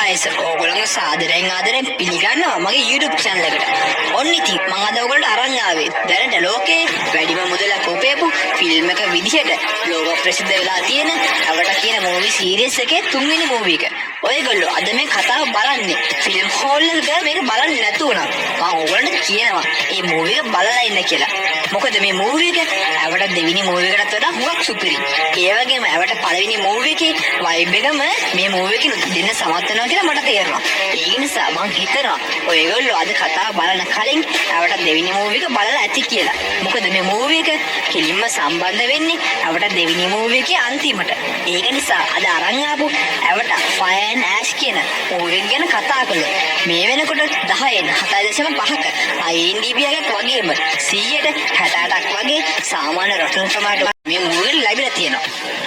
guys, ඕගොල්ලෝ සාදරයෙන් ආදරයෙන් පිළිගන්නවා මගේ YouTube channel එකට. ඔන්න ඉතින් මම අද ඔයගොල්ලන්ට අරන් ආවේ දැනට ලෝකේ වැඩිම මුදලක් උපයපු ෆිල්ම් එක විදිහට ලෝක ප්‍රසිද්ධ වෙලා තියෙන අපට කියන මූවි සීරීස් එකේ තුන්වෙනි මූවි එක. ඔයගොල්ලෝ අද මේ කතාව බලන්නේ ෆිල්ම් හෝල් එකට මේක බලන්න නැතුව නම් මම ඔයගොල්ලන්ට කියනවා මේ මූවි එක බලලා ඉන්න කියලා. මොකද මේ මූවි එක අපට දෙවෙනි මූවි එකටත් වඩා හුඟක් සුපිරි. ඒ වගේම අපට පළවෙනි මූවි එකේ වයිබ් එකම මේ මූවි එකේ දෙන්න සමත් වෙනවා කියලා මට තේරෙනවා. ඒ නිසා මම හිතනවා ඔයගොල්ලෝ අද කතාව බලන කලින් අපට දෙවෙනි මූවි එක බලලා ඇති කියලා. මොකද මේ මූවි එක කෙලින්ම සම්බන්ධ වෙන්නේ අපට දෙවෙනි මූවි එකේ අන්තිමට. ඒක නිසා අද අරන් ආපු අපට ෆයර් ඇන්ඩ් ඇෂ් කියන මූවි එක ගැන කතා කළොත් මේ වෙනකොට 10න් 7.5ක IMDb එකක් වගේම 100ට 68ක් වගේ සාමාන්‍ය රොටන් ටොමැටෝ මේ මූවි එක ලැබිලා තියෙනවා.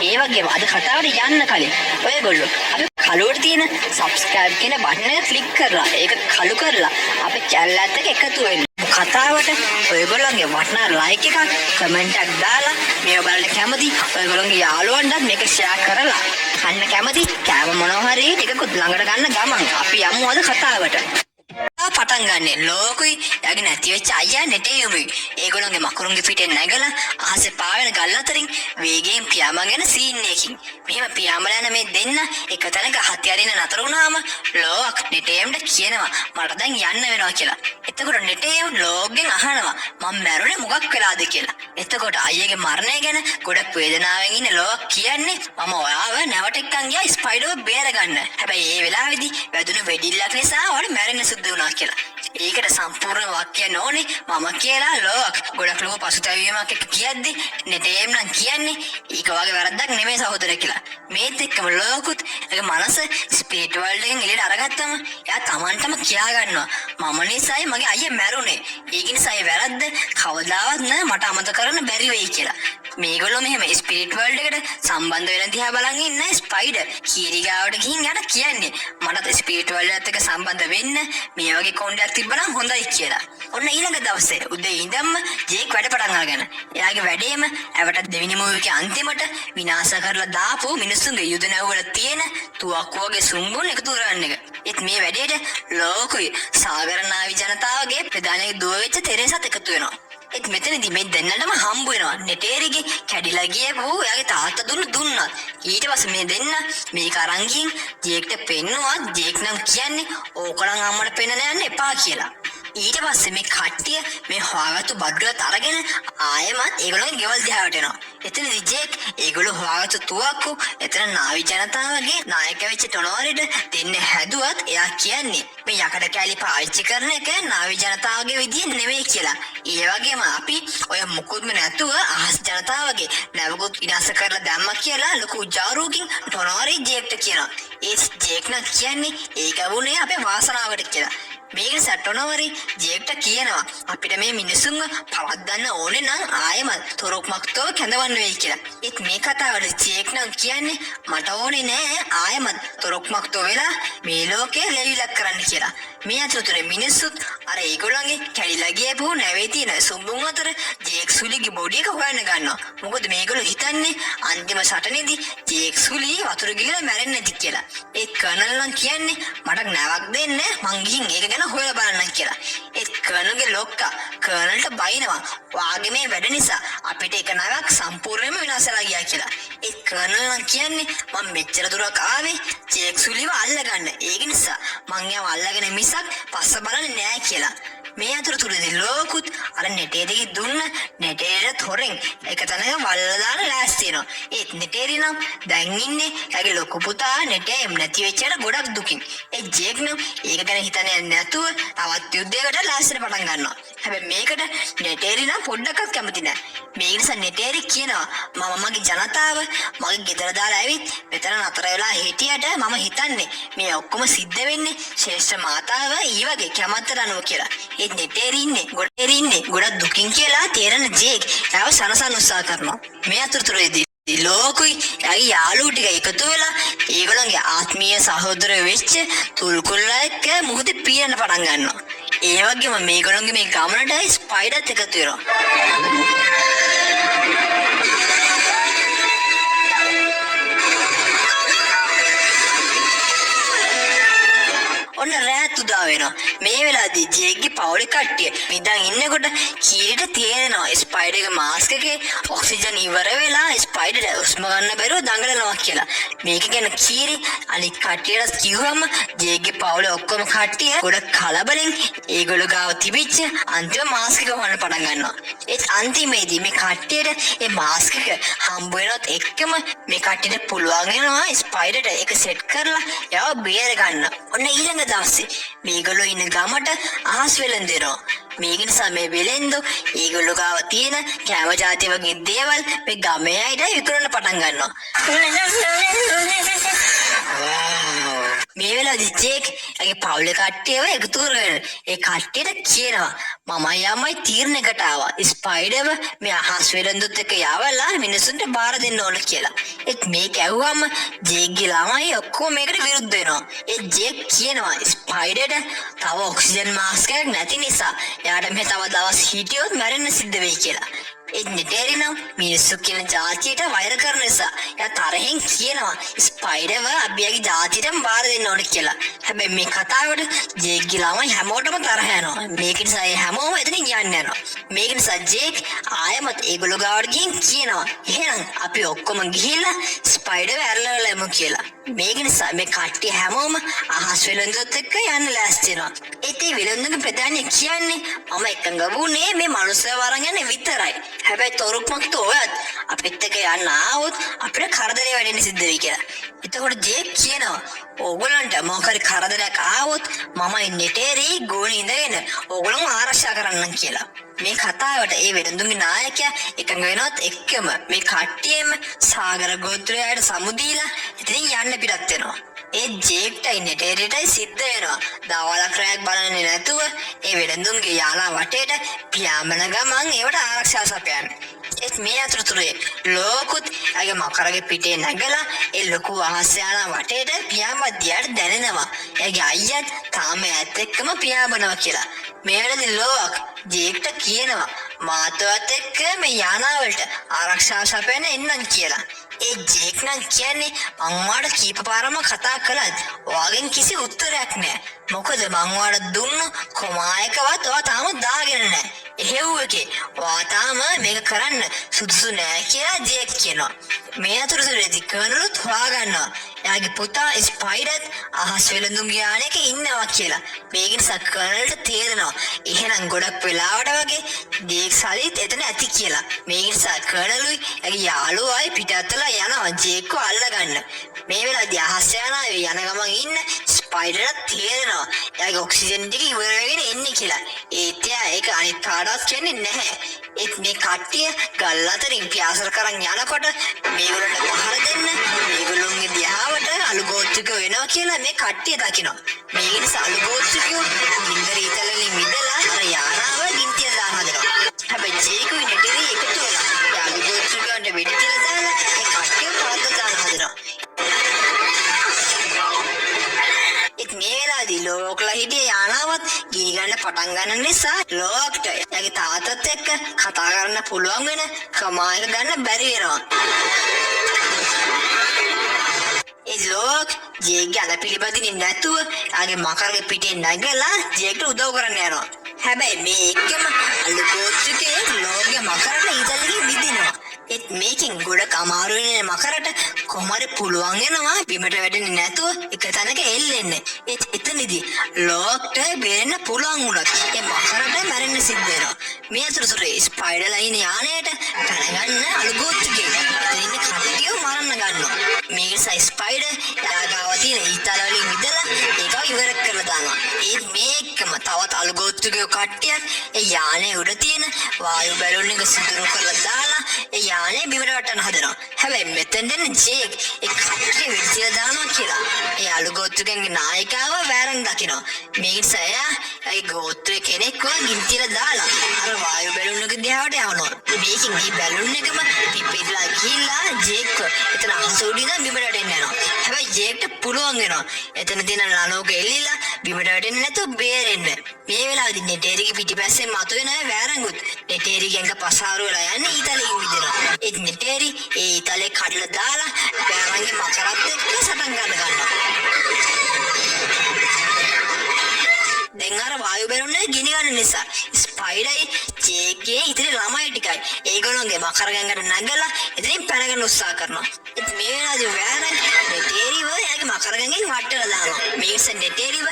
ඒ වගේම අද කතාවට යන්න කලින් ඔයගොල්ලෝ අපි කලුවට තියෙන subscribe කියන බටන් එක ක්ලික් කරලා ඒක කළු කරලා අපේ channel එකත් එක්ක එකතු වෙන්න. කතාවට ඔයගොල්ලන්ගේ වටිනා like එකක් comment එකක් දාලා මේව බලන්න කැමති ඔයගොල්ලන්ගේ යාළුවන්ටත් මේක share කරලා කන්න කැමති කෑම මොනවා හරි ටිකකුත් ළඟට ගන්න ගමන් අපි යමු අද කතාවට. පටන් ගන්නෙ ලෝකුයි යගේ නැති වෙච්ච අයියා නෙටේයුමි. ඒගොල්ලන්ගේ මකුරුන්ගේ පිටේ නැගලා අහසේ පාවෙන ගල් අතරින් වේගයෙන් පියාඹගෙන සීන් එකකින්. මෙහෙම පියාඹලා යන මේ දෙන්න එක තැනක හති අරින්න නතර වුණාම ලෝක් නෙටේයුම්ට කියනවා මට දැන් යන්න වෙනවා කියලා. එතකොට නෙටේයුම් ලෝක්ගෙන් අහනවා මම මැරුණේ මොකක් වෙලාද කියලා. එතකොට අයියාගේ මරණය ගැන ගොඩක් වේදනාවෙන් ඉන්න ලෝක් කියන්නේ මම ඔයාව නැවට එක්කන් ගියා ස්පයිඩර්ව බේරගන්න. හැබැයි ඒ වෙලාවේදී වැදුණු වෙඩිල්ලක් නිසා ඔයාලට මැරෙන්න සිද්ධ වුණා කියලා. ඒකට සම්පූර්ණ වාක්‍යය නෝනේ මම කියලා ලෝක් ගොඩක් ලොකු පසුතැවීමක් එක්ක කියද්දි නෙටේම් නම් කියන්නේ ඒක වගේ වැරද්දක් නෙමෙයි සහෝදරය කියලා. මේත් එක්කම ලෝකුත් ඒක මනස ස්පිරිට් වර්ල්ඩ් එකෙන් එළියට අරගත්තම එයා Tamanටම කියා ගන්නවා මම නිසායි මගේ අයියා මැරුණේ. ඒක නිසා ඒ වැරද්ද කවදාවත් නෑ මට අමතක කරන්න බැරි වෙයි කියලා. මේගොල්ලෝ මෙහෙම ස්පිරිට් වර්ල්ඩ් එකට සම්බන්ධ වෙන දිහා බලන් ඉන්න ස්පයිඩර් කීරිගාවට ගිහින් යට කියන්නේ මට ස්පිරිට් වර්ල්ඩ් එකත් එක්ක සම්බන්ධ වෙන්න මේ වගේ කොණ්ඩයක් තිබ්බනම් හොඳයි කියලා. ඔන්න ඊළඟ දවසේ උදේ ඉඳන්ම ජේක් වැඩ පටන් අරගෙන එයාගේ වැඩේම ඇවට දෙවෙනි මූවි එකේ අන්තිමට විනාශ කරලා දාපු මිනිස්සුන්ගේ යුද නැවවල තියෙන තුවක්කුවගේ සුම්බුන් එකතු කරන එක. ඒත් මේ වැඩේට ලෝකුයි සාගර නාවි ජනතාවගේ ප්‍රධානී දුව වෙච්ච තෙරේසත් එකතු වෙනවා. ඒත් මෙතනදී මේ දෙන්නටම හම්බ වෙනවා නෙටේරිගේ කැඩිලා ගියපු එයාගේ තාත්තා දුන්නා. ඊට පස්සේ මේ දෙන්න මේක අරන් ගිහින් ජේක්ට පෙන්නවා ජේක් නම් කියන්නේ ඕකනම් අම්මට පෙන්නන්න යන්න එපා කියලා. ඊට පස්සේ මේ කට්ටිය මේ හොයාගත්තු බඩුවත් අරගෙන ආයෙමත් ඒගොල්ලෝගේ ගෙවල් දිහාට එනවා. එතනදී ජේක් ඒගොල්ලෝ හොයාගත්තු තුවක්කු එතන නාවි ජනතාවගේ නායක වෙච්ච ටොනෝරිට දෙන්න හැදුවත් එයා කියන්නේ මේ යකඩ කැලි පාවිච්චි කරන එක නාවි ජනතාවගේ විදිය නෙවෙයි කියලා. ඒ වගේම අපි ඔය මුකුත්ම නැතුව අහස් ජනතාවගේ නැවකුත් විනාශ කරලා දැම්මා කියලා ලොකු ජාරුවකින් ටොනෝරි ජේක්ට කියනවා. ඒ ජේක් නම් කියන්නේ ඒක වුණේ අපේ වාසනාවට කියලා. මේක සටනවරි ජේක්ට කියනවා අපිට මේ මිනිසුන්ව පවත්වන්න ඕනේ නම් ආයෙමත් තොරොක්මක්තව කැඳවන්න වෙයි කියලා. ඒත් මේ කතාවට ජේක් නම් කියන්නේ මට ඕනේ නෑ ආයෙමත් තොරොක්මක්තව වෙලා මේ ලෝකේ ලෙවිලක් කරන්න කියලා. මේ අතරතුර මිනිස්සුත් අර ඒගොල්ලන්ගේ කැඩිලා ගියපු නැවේ තියෙන සුම්බුන් අතර ජේක් සුලිගේ බොඩි එක හොයන්න ගන්නවා. මොකද මේගොල්ලෝ හිතන්නේ අන්තිම සටනේදී ජේක් සුලි වතුර ගිහලා මැරෙන්නේ නැති කියලා. ඒ කර්නල් නම් කියන්නේ මට නැවක් දෙන්න මං ගිහින් ඒක ගැන හොයලා බලන්න කියලා. ඒත් කර්නල්ගේ ලොක්කා කර්නල්ට බයිනවා වාගේ මේ වැඩ නිසා අපිට එක නැවක් සම්පූර්ණයෙන්ම විනාශලා ගියා කියලා. ඒත් කර්නල් නම් කියන්නේ මම මෙච්චර දුරක් ආවේ ජේක් සුලිව අල්ලගන්න. ඒක නිසා මං යව අල්ලගෙන මිසක් පස්ස බලන්නේ නෑ කියලා. මේ අතරතුරදී ලෝකුත් අර නෙටේරිගේ දුන්න නෙටේරියට හොරෙන් එක තැනක වල්ලා දාන ලෑස්ති වෙනවා. ඒත් නෙටේරි නම් දැන් ඉන්නේ එයාගේ ලොකු පුතා නෙටේම් නැති වෙච්චට ගොඩක් දුකින්. ඒ ජේක් නම් ඒක ගැන හිතන්නේ නැතුව තවත් යුද්ධයකට ලෑස්තිට පටන් ගන්නවා. හැබැයි මේකට නෙටේරි නම් පොඩ්ඩක්වත් කැමති නෑ. මේ නිසා නෙටේරි කියනවා මම මගේ ජනතාව මගේ ගෙදර දාලා ඇවිත් මෙතන නතර වෙලා හිටියට මම හිතන්නේ මේ ඔක්කොම සිද්ධ වෙන්නේ ශ්‍රේෂ්ඨ මාතාව ඊ වගේ කැමැත්තට අනුව කියලා. නෙටේරි ඉන්නේ ගොඩක් දුකින් කියලා තේරෙන ජේක් එයාව සනසන්න උත්සාහ කරනවා. මේ අතරතුරේදී ලෝකුයි එයාගේ යාළුවෝ ටික එකතු වෙලා ඒගොල්ලන්ගේ ආත්මීය සහෝදරයෝ වෙච්ච තුල්කුල්ලා එක්ක මුහුදේ පීරන්න පටන් ගන්නවා. ඒ වගේම මේගොල්ලන්ගේ මේ ගමනට ස්පයිඩර්ත් එකතු වෙනවා. ඔන්න රෑත් උදා වෙනවා. මේ වෙලාවේදී ජේක්ගේ පවුලේ කට්ටිය නිදන් ඉන්නකොට කීරිට තේරෙනවා ස්පයිඩර් ගේ මාස්ක් එකේ ඔක්සිජන් ඉවර වෙලා ස්පයිඩර්ට උස්ම ගන්න බැරුව දඟලනවා කියලා. මේක ගැන කීරි අනිත් කට්ටියට කිව්වම ජේක්ගේ පවුලේ ඔක්කොම කට්ටිය ගොඩක් කලබලෙන් ඒගොල්ලෝ ගාව තිබිච්ච අන්තිම මාස්ක් එක හොයන්න පටන් ගන්නවා. ඒත් අන්තිමේදී මේ කට්ටියට ඒ මාස්ක් එක හම්බ වෙනවත් එක්කම මේ කට්ටියට පුළුවන් වෙනවා ස්පයිඩර්ට ඒක සෙට් කරලා යව බේර ගන්න. ඔන්න ඊළඟ දවසේ මේගොල්ලෝ ඉන්න ගමට අහස් වෙලෙන්දෙනවා. මේක නිසා මේ වෙලෙන්දෝ ඒගොල්ලෝ ගාව තියෙන කෑම ජාති වගේ දේවල් මේ ගමේ අයට විකුණන්න පටන් ගන්නවා. මේ වෙලාවේදී ජේක් එගේ පවුලේ කට්ටියව එකතු කරගෙන ඒ කට්ටියට කියනවා මම යමයි තීරණයකට ආවා ස්පයිඩර්ව මේ අහස් වෙලෙන්දුත් එක්ක යවලා මිනිසුන්ට බාර දෙන්න ඕන කියලා. ඒත් මේක ඇහුවම ජේක්ගේ ළමයි ඔක්කොම මේකට විරුද්ධ වෙනවා. ඒ ජේක් කියනවා ස්පයිඩර්ට තව ඔක්සිජන් මාස්ක් එකක් නැති නිසා එයාට මේ තව දවස් හිටියොත් මැරෙන්න සිද්ධ වෙයි කියලා. එන්නටේරිනම් මිනිස්සු කියන ජාතියට වෛර කරන නිසා එයා තරහෙන් කියනවා ස්පයිඩර්ව අබ්බියාගේ ජාතියටම බාර දෙන්න ඕන කියලා. හැබැයි මේ කතාවට ජේක්ගේ ළමයි හැමෝටම තරහ යනවා. මේක නිසා ඒ හැමෝම එතනින් යන්න යනවා. මේක නිසා ජේක් ආයමත් ඒගොල්ලෝ ගාවට ගිහින් කියනවා එහෙනම් අපි ඔක්කොම ගිහිල්ලා ස්පයිඩර්ව ඇරලා යමු කියලා. මේක නිසා මේ කට්ටිය හැමෝම අහස් වෙලෙන්දුත් එක්ක යන්න ලෑස්ති වෙනවා. ඒත් ඒ වෙලෙන්දුගේ ප්‍රධානිය කියන්නේ මම එකඟ වුණේ මේ මනුස්සයව අරන් යන්නේ විතරයි. හැබැයි තොරුක්මක්ට ඔයත් අපිත් එක්ක යන්න ආවොත් අපිට කරදරේ වෙන්න සිද්ධ වෙයි කියලා. එතකොට ජේක් කියනවා ඕගොල්ලන්ට මොකරි කරදරයක් ආවොත් මම නෙටේරි ගෝණේ ඉඳගෙන ඕගොල්ලෝ ආරක්ෂා කරන්නම් කියලා. මේ කතාවට ඒ වෙළඳුන්ගේ නායකයා එකඟ වෙනවත් එක්කම මේ කට්ටියම සාගර ගෝත්‍රයට සමුදීලා ඉතින් යන්න පිටත් වෙනවා. ඒ ජේක්ටයි නෙටේරිටයි සිද්ධ වෙනවා දවල්ක් රැයක් බලන්නේ නැතුව ඒ වෙළඳුන්ගේ යාලා වටේට පියාඹන ගමන් ඒවට ආරක්ෂා සපයන්න. ඒත් මේ අතරතුරේ ලෝකුත් ඇගේ මකරගේ පිටේ නැගලා ඒ ලොකු අහස් යාලා වටේට පියාඹද්දියට දැනෙනවා එයාගේ අයියත් තාම ඈත් එක්කම පියාඹනවා කියලා. මේ වෙලදී ලෝක් ජේක්ට කියනවා මාතවත් එක්ක මේ යානාවලට ආරක්ෂා සපයන්න එන්නම් කියලා. ඒ ජේක් නම් කියන්නේ මං වාට කීප පාරම කතා කළත් ඔයාගෙන් කිසි උත්තරයක් නැහැ. මොකද මං වාට දුන්නු කොමායකවත් ඔයා තාම දාගෙන නැහැ. එහෙව් එකේ ඔයා තාම මේක කරන්න සුදුසු නැහැ කියලා ජේක් කියනවා. මේ අතරතුරේදී කර්නලුත් හොයාගන්නවා එයාගේ පුතා ස්පයිඩර්ත් අහස් වෙළඳුන්ගේ යානයක ඉන්නවා කියලා. මේක නිසා කර්නල්ට තේරෙනවා එහෙනම් ගොඩක් වෙලාවට වගේ ජේක් සලිත් එතන ඇති කියලා. මේක නිසා කර්නලුයි එයාගේ යාළුවායි පිටත්තලා යනවා ජේක්ව අල්ලගන්න. මේ වෙලාවේදී අහස් යානාවේ යන ගමන් ඉන්න ස්පයිඩර්ට තේරෙනවා එයාගේ ඔක්සිජන් ටික ඉවර වෙගෙන එන්නේ කියලා. ඒත් එයා ඒක අනිත් කාටවත් කියන්නේ නැහැ. ඒත් මේ කට්ටිය ගල් අතරින් පියාසර කරන් යනකොට මේගොල්ලන්ට පහර දෙන්න මේගොල්ලොන්ගේ දිහාවට අලුගෝත්‍රිකයෝ වෙනවා කියලා මේ කට්ටිය දකිනවා. මේක නිසා අලුගෝත්‍රිකයෝ ගින්දර ඊතලෙන් මිදලා අර යානාව ගින්තිය දාන හදනවා. හැබැයි ජේකුයි නෙටෙරි එකතු වෙලා අලුගෝත්‍රිකයන්ට වෙඩි තියලා දාලා ඒ කට්ටිය පාද දාන හදනවා. ඒත් මේ වෙලාවේදී ලෝකලා හිටිය යානාවත් ගිනි ගන්න පටන් ගන්න නිසා ලෝක්ට එයාගේ තාත්තත් එක්ක කතා කරන්න පුළුවන් වෙන ක්‍රමයක ගන්න බැරි වෙනවා. ඒ ලෝක් ජේක්ගේ අල පිළිපදින්නේ නැතුව එයාගේ මකරගේ පිටේ නැගලා ජේක්ට උදව් කරන්න යනවා. හැබැයි මේ එක්කම අලුගෝත්‍රිකයේ ලෝක්ගේ මකරට ඊතලෙකින් විදිනවා. ඒත් මේකෙන් ගොඩක් අමාරු වෙන මකරට කොහොමද පුළුවන් වෙනවා බිමට වැටෙන්නේ නැතුව එක තැනක එල්ලෙන්න. ඒත් එතනදී ලෝක්ට බේරෙන්න පුළුවන් වුණත් ඒ මකරට මැරෙන්න සිද්ධ වෙනවා. මේ අතරතුරේ ස්පයිඩර්ලා ඉන්න යානයට පැනගන්න අලුගෝත්‍රිකේ එතන ඉන්න කට්ටියව මරන්න ගන්නවා. මේක නිසා ස්පයිඩර් එයාගාව තියෙන ඊතල වලින් මිදලා ඒකව ඉවර කරලා දානවා. ඒත් මේකම තවත් අලුගෝත්‍රිකයෝ කට්ටියක් ඒ යානේ උඩ තියෙන වායු බැලුන් එක සිදුරු කරලා දාලා ඒ යානේ බිමට වටන්න හදනවා. හැබැයි මෙතෙන් දෙන ජේක් ඒ කට්ටිය වෙඩිතියලා දානවා කියලා ඒ අලුගෝත්‍රිකයන්ගේ නායකව වැරන් දකිනවා. මේක නිසා එයාගේ ගෝත්‍රයේ කෙනෙක්ව ගින්තියලා දාලා අර වායු බැලුන් එක දිහාට යවනවා. මේකෙන් මේ බැලුන් එකම පිපිලා ගිහිල්ලා ජේක්ව එතන අහස උඩින් බිමට වැටෙන්න යනවා. හැබැයි ජේක්ට පුළුවන් වෙනවා එතන තියෙන ලනෝක එල්ලීලා බිමට වැටෙන්නේ නැතුව බේරෙන්න. මේ වෙලාවේදී නෙටේරිගේ පිටිපස්සෙන් මතුවෙන අය වැරංගුත් නෙටේරිගෙන් පසාරු වෙලා යන්නේ ඊතලෙන් විදිනවා. ඒත් නෙටේරි ඒ ඊතලේ කඩලා දාලා වැරංගේ මකරත් එක්ක සටන් ගන්නවා. බැලුන්නේ ගිනි ගන්න නිසා. ස්පයිඩර්යි ජේක්ගේ ඉතින් ළමයි ටිකයි ඒගොල්ලෝගේ මකර ගංගට නැගලා ඉතින් පැනගන්න උත්සාහ කරනවා. ඉතින් මේ වෙලාවේ වැරන් නෙටේරිව එයාගේ මකර ගංගෙන් වට්ටලා දානවා. මේස නෙටේරිව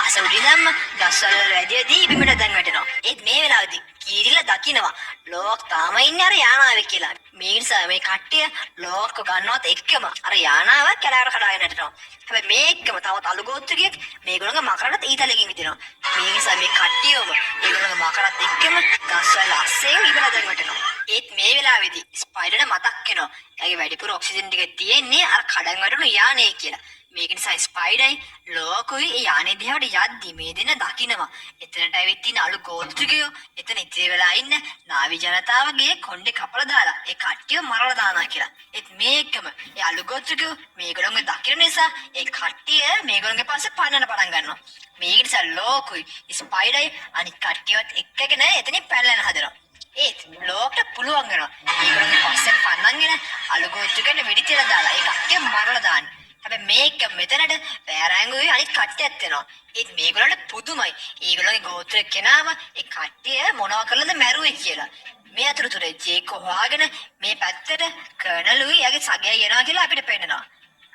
ආසුඩිනම් ගස්වල රැදියේදී බිමට දැන් වැටෙනවා. ඒත් මේ වෙලාවේදී කීරිලා දකින්නවා ලෝක් තාම ඉන්නේ අර යානාවේ කියලා. මේ නිසා මේ කට්ටිය ලෝක් ගන්නවත් එක්කම අර යානාව කැලෑවට කඩාගෙන යනවා. හැබැයි මේකම තවත් අලුගෝත්‍රියෙක් මේගොල්ලෝගේ මකරට ඊතලකින් විදිනවා. මේ නිසා මේ කට්ටියම ඒගොල්ලෝගේ මකරත් එක්කම ගස්වල අස්සෙන් ඉබලා දැන් වැටෙනවා. ඒත් මේ වෙලාවේදී ස්පයිඩර්ට මතක් වෙනවා එයාගේ වැඩිපුර ඔක්සිජන් ටික තියෙන්නේ අර කඩන් වැටුණු යානේ කියලා. මේක නිසා ස්පයිඩර්යි ලෝකුයි ඒ යානේ දිහාට යද්දි මේ දෙන දකින්නවා. එතනට ඇවිත් ඉන්න අලු ගෝත්‍රිකයෝ එතන ඉතිරි වෙලා ඉන්න නාවි ජනතාවගේ කොණ්ඩේ කපලා දාලා ඒ කට්ටිය මරලා දානවා කියලා. ඒත් මේකම ඒ අලු ගෝත්‍රිකයෝ මේගොල්ලෝගේ දකින්න නිසා ඒ කට්ටිය මේගොල්ලෝගේ පස්සේ පන්නන්න පටන් ගන්නවා. මේක නිසා ලෝකුයි ස්පයිඩර්යි අනිත් කට්ටියවත් එක්කගෙන එතනින් පැනලා හදනවා. ඒත් ලෝකට පුළුවන් වෙනවා මේගොල්ලෝගේ පස්සේ පන්නන්ගෙන අලු ගෝත්‍රිකයන්ට වෙඩි තියලා දාලා ඒ කට්ටිය මරලා දාන්න. හැබැයි මේක මෙතනට වැරෑංගුයි අනිත් කට්ටියත් වෙනවා. ඒත් මේගොල්ලන්ට පුදුමයි. ඒගොල්ලන්ගේ ගෝත්‍රය කෙනාව ඒ කට්ටිය මොනවා කරලාද මැරුවේ කියලා. මේ අතරතුරේ ජේක් හොයාගෙන මේ පැත්තට කර්නලුයි යගේ සගයයි එනවා කියලා අපිට පේනවා.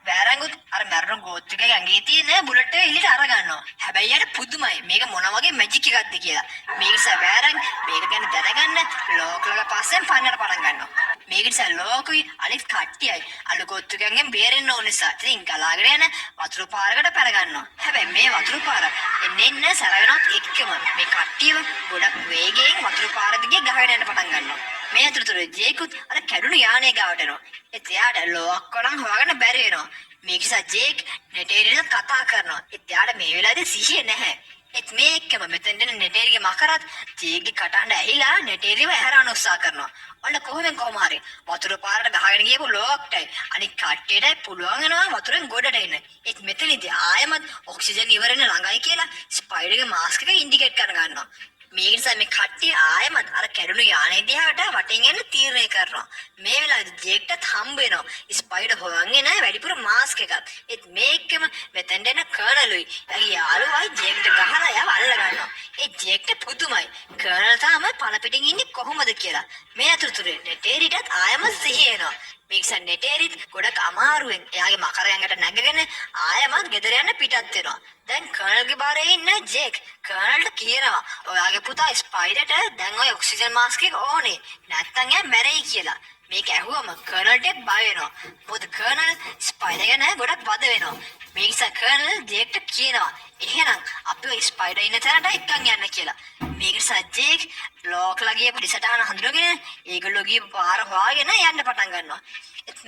වැරෑංගුත් අර මැරුණු ගෝත්‍රිකගේ ඇඟේ තියෙන බුලට් එක එළියට අර ගන්නවා. හැබැයි යාට පුදුමයි මේක මොන වගේ මැජික් එකක්ද කියලා. මේක නිසා වැරෑංග මේක ගැන දැනගන්න ලෝකලගේ පස්සෙන් පන්නන්න පටන් ගන්නවා. මේක නිසා ලෝකුයි අනිත් කට්ටියයි අලු ගෝත්‍රිකයන්ගෙන් බේරෙන්න ඕන නිසා ඉතින් ගලාගෙන යන වතුරු පාරකට පැන ගන්නවා. හැබැයි මේ වතුරු පාර එන්න සැරවෙනවත් එක්කම මේ කට්ටියව ගොඩක් වේගයෙන් වතුරු පාර දිගේ ගහගෙන යන්න පටන් ගන්නවා. මේ අතරතුරේ ජේකුත් අර කැඩුණු යානේ ගාවට එනවා. ඒත් එයාට ලෝක්කලන් හොයාගන්න බැරි වෙනවා. මේක නිසා ජේක් නෙටේරියට කතා කරනවා. ඒත් එයාට මේ වෙලාවේදී සිහිය නැහැ. ඒත් මේකම මෙතෙන් දෙන නෙටේරිගේ මකරත් ජේක්ගේ කටහඬ ඇහිලා නෙටේරිව ඇහැරවන්න උත්සාහ කරනවා. ඔන්න කොහොම හරි වතුර පාරට ගහගෙන ගියපු ලෝක්ටයි අනිත් කට්ටියට පුළුවන් වෙනවා වතුරෙන් ගොඩට එන්න. ඒත් මෙතනදී ආයමත් ඔක්සිජන් ඉවරෙන ළඟයි කියලා ස්පයිඩර්ගේ මාස්ක් එක ඉන්ඩිකේට් කර ගන්නවා. මේ නිසා මේ කට්ටිය ආයමත් අර කැඩුණු යානේ දිහාට වටෙන් යන්න තීරණය කරනවා. මේ වෙලාවේදී ජේක්ටත් හම්බ වෙනවා ස්පයිඩර් හොයන්නේ නැහැ වැඩිපුර මාස්ක් එකක්. ඒත් මේකෙම මෙතෙන් දෙන කර්නලුයි එයාගේ යාළුවයි ජේක්ට ගහලා එයාව අල්ල ගන්නවා. ඒ ජේක්ට පුදුමයි කර්නල් තාම පළ පිටින් ඉන්නේ කොහොමද කියලා. මේ අතරතුරේ නෙටේරිටත් ආයම සිහිය එනවා. මේක නෙටේරිත් ගොඩක් අමාරුවෙන් එයාගේ මකර ඇඟට නැගගෙන ආයමත් ගෙදර යන්න පිටත් වෙනවා. දැන් කර්නල්ගේ බාරේ ඉන්න ජේක් කර්නල්ට කියනවා ඔයාගේ පුතා ස්පයිඩර්ට දැන් ඔය ඔක්සිජන් මාස්ක් එක ඕනේ නැත්තම් එයා මැරෙයි කියලා. මේක ඇහුවම කර්නල්ට බය වෙනවා. මොකද කර්නල් ස්පයිඩර් ගැන ගොඩක් වද වෙනවා. මේ නිසා කර්නල් ජේක්ට කියනවා එහෙනම් අපි ස්පයිඩර් ඉන්න තැනට එක්කන් යන්න කියලා. මේක නිසා ජේක් ලෝකලා ගිය පිටසටහන හඳුනගෙන ඒගොල්ලෝ ගිය පාර හොයාගෙන යන්න පටන් ගන්නවා.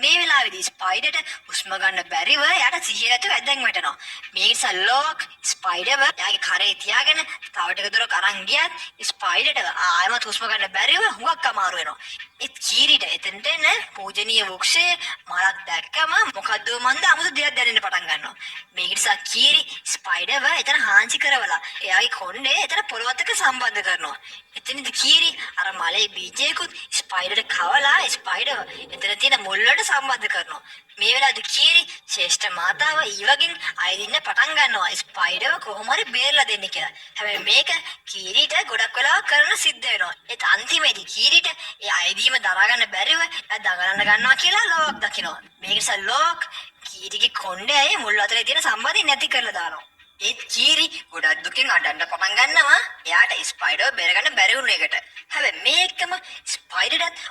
මේ වෙලාවේදී ස්පයිඩර්ට හුස්ම ගන්න බැරිව යාට සිහිය නැතුව ඇදන් වැටෙනවා. මේ නිසා ලෝක් ස්පයිඩර්ව යාගේ කරේ තියාගෙන තව ටික දුරක් අරන් ගියත් ස්පයිඩර්ට ආයෙමත් හුස්ම ගන්න බැරිව හුඟක් අමාරු වෙනවා. ඒ කීරිට එතනට එන පූජනීය වෘක්ෂයේ මලක් දැක්කම මොකද්ද මන්ද අමුතු දෙයක් දැනෙන්න පටන් ගන්නවා. මේ නිසා කීරි ස්පයිඩර්ව එතන හාන්සි කරවලා එයාගේ කොණ්ඩේ එතන පොළොවත් එක්ක සම්බන්ධ කරනවා. එතනදි කීරි අර මලේ බීජයකුත් ස්පයිඩර්ට කවලා ස්පයිඩර්ව එතන තියෙන මුල් වලට සම්බන්ධ කරනවා. මේ වෙලාවේදී කීරි ශ්‍රේෂ්ඨ මාතාව ඊවගෙන් අයදින්න පටන් ගන්නවා ස්පයිඩර්ව කොහොම හරි බේරලා දෙන්න කියලා. හැබැයි මේක කීරිට ගොඩක් වෙලා කරන්න සිද්ධ වෙනවා. ඒත් අන්තිමේදී කීරිට ඒ අයදීම දරා ගන්න බැරිව දඟලන්න ගන්නවා කියලා ලෝක් දකිනවා. මේක නිසා ලෝක් කීරිගේ කොණ්ඩේ මුල් අතරේ තියෙන සම්බන්ධය නැති කරලා දානවා. ඒත් කීරි ගොඩක් දුකින් අඬන්න පටන් ගන්නවා. එයාට ස්පයිඩර්ව බේරගන්න බැරි වුණ එකට. හැබැයි මේකම ස්පයිඩර්ට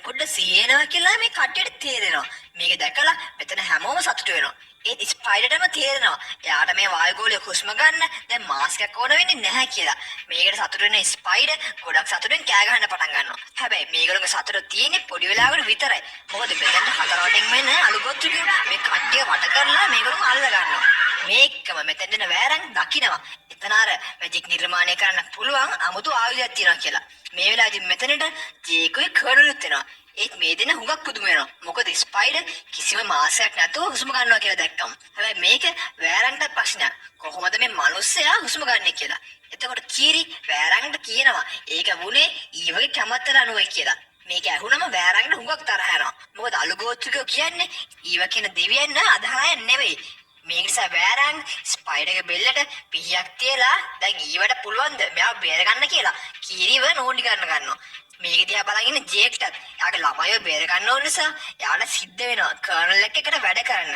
පොඩ සිහිනවා කියලා මේ කට්ටියට තේරෙනවා. මේක දැකලා මෙතන හැමෝම සතුටු වෙනවා. ඒත් ස්පයිඩර්ටම තේරෙනවා එයාට මේ වායුගෝලයේ හුස්ම ගන්න දැන් මාස්ක් එකක් ඕන වෙන්නේ නැහැ කියලා. මේකට සතුටු වෙන ස්පයිඩර් ගොඩක් සතුටෙන් කෑ ගහන්න පටන් ගන්නවා. හැබැයි මේගොල්ලෝගේ සතුට තියෙන්නේ පොඩි වෙලාවකට විතරයි. මොකද මෙතන හතරවටින් මෙන්න අලුගොත්තුගේ මේ කට්ටිය වට කරලා මේගොල්ලෝ අල්ල ගන්නවා. මේකම මෙතෙන් දෙන වැරන් දකින්නවා. එතන අර මැජික් නිර්මාණය කරන්න පුළුවන් අමුතු ආයුධයක් තියෙනවා කියලා. මේ වෙලාවේදී මෙතනට ජේකුයි කර්නලුත් එනවා. ඒත් මේ දෙන හුඟක් පුදුම වෙනවා. මොකද ස්පයිඩර් කිසිම මාසයක් නැතුව හුස්ම ගන්නවා කියලා දැක්කම. හැබැයි මේක වැරන්ට ප්‍රශ්නයක්. කොහොමද මේ මිනිස්සයා හුස්ම ගන්නෙ කියලා. එතකොට කීරි වැරන්ට කියනවා ඒක වුණේ ඊවගේ කැමැත්තට අනුවයි කියලා. මේක ඇහුනම වැරන්ට හුඟක් තරහ යනවා. මොකද අලුගෝත්‍රිකෝ කියන්නේ ඊව කියන දෙවියන් අදහාය නෙවෙයි. මේ නිසා වෑරන් ස්පයිඩර්ගේ බෙල්ලට පිහියක් තියලා දැන් ඊවට පුළුවන්ද මෙයාව බේර ගන්න කියලා කීරිව නෝන්ඩි ගන්නවා. මේක දිහා බලන් ඉන්න ජේක්ටත් එයාගේ ළමයිව බේර ගන්න ඕන නිසා එයාට සිද්ධ වෙනවා කර්නල් එක්කට වැඩ කරන්න.